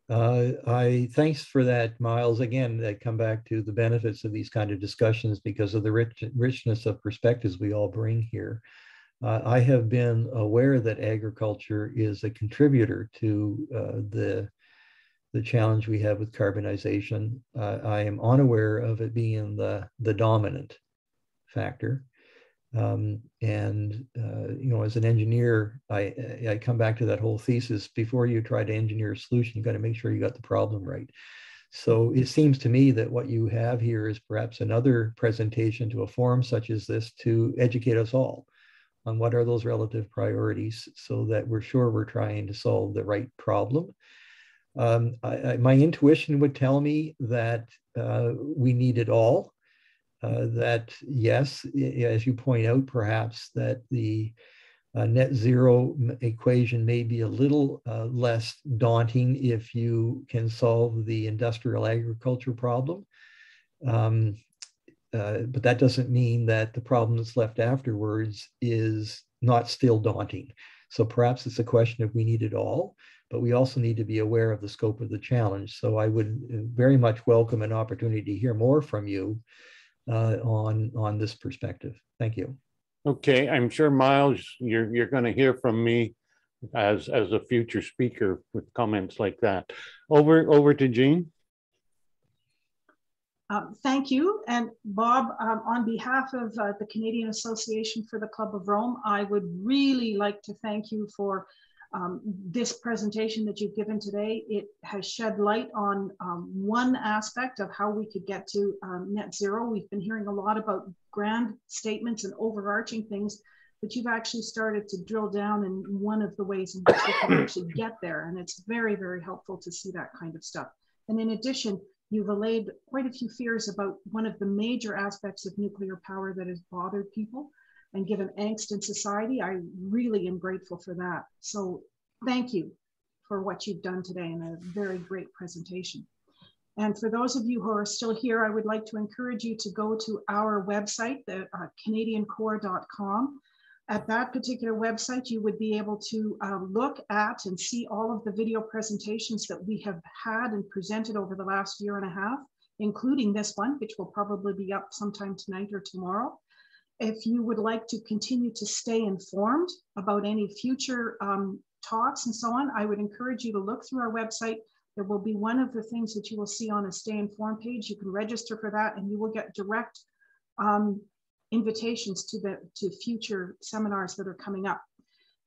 Thanks for that, Miles. Again, I come back to the benefits of these kind of discussions because of the richness of perspectives we all bring here. I have been aware that agriculture is a contributor to the challenge we have with carbonization. I am unaware of it being the dominant factor. As an engineer, I come back to that whole thesis. Before you try to engineer a solution, you got to make sure you got the problem right. So it seems to me that what you have here is perhaps another presentation to a forum such as this to educate us all on what are those relative priorities so that we're sure we're trying to solve the right problem. My intuition would tell me that we need it all. That yes, as you point out, perhaps that the net zero equation may be a little less daunting if you can solve the industrial agriculture problem. But that doesn't mean that the problem that's left afterwards is not still daunting. So perhaps it's a question of we need it all, but we also need to be aware of the scope of the challenge. So I would very much welcome an opportunity to hear more from you on this perspective. Thank you. Okay, I'm sure Miles, you're going to hear from me as a future speaker with comments like that. Over to Jean. Thank you. And Bob, on behalf of the Canadian Association for the Club of Rome, I would really like to thank you for This presentation that you've given today, it has shed light on one aspect of how we could get to net zero. We've been hearing a lot about grand statements and overarching things, but you've actually started to drill down in one of the ways in which we can actually get there. And it's very, very helpful to see that kind of stuff. And in addition, you've allayed quite a few fears about one of the major aspects of nuclear power that has bothered people and given angst in society. I really am grateful for that. So thank you for what you've done today and a very great presentation. And for those of you who are still here, I would like to encourage you to go to our website, the canadiancore.com. At that particular website, you would be able to look at and see all of the video presentations that we have had and presented over the last year and a half, including this one, which will probably be up sometime tonight or tomorrow. If you would like to continue to stay informed about any future talks and so on, I would encourage you to look through our website. There will be one of the things that you will see on a Stay Informed page. You can register for that and you will get direct invitations to future seminars that are coming up.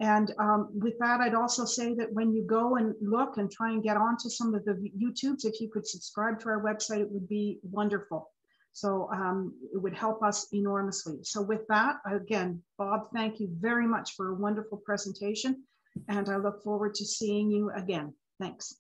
And with that, I'd also say that when you go and look and try and get onto some of the YouTubes, if you could subscribe to our website, it would be wonderful. So it would help us enormously. So with that, again, Bob, thank you very much for a wonderful presentation. And I look forward to seeing you again. Thanks.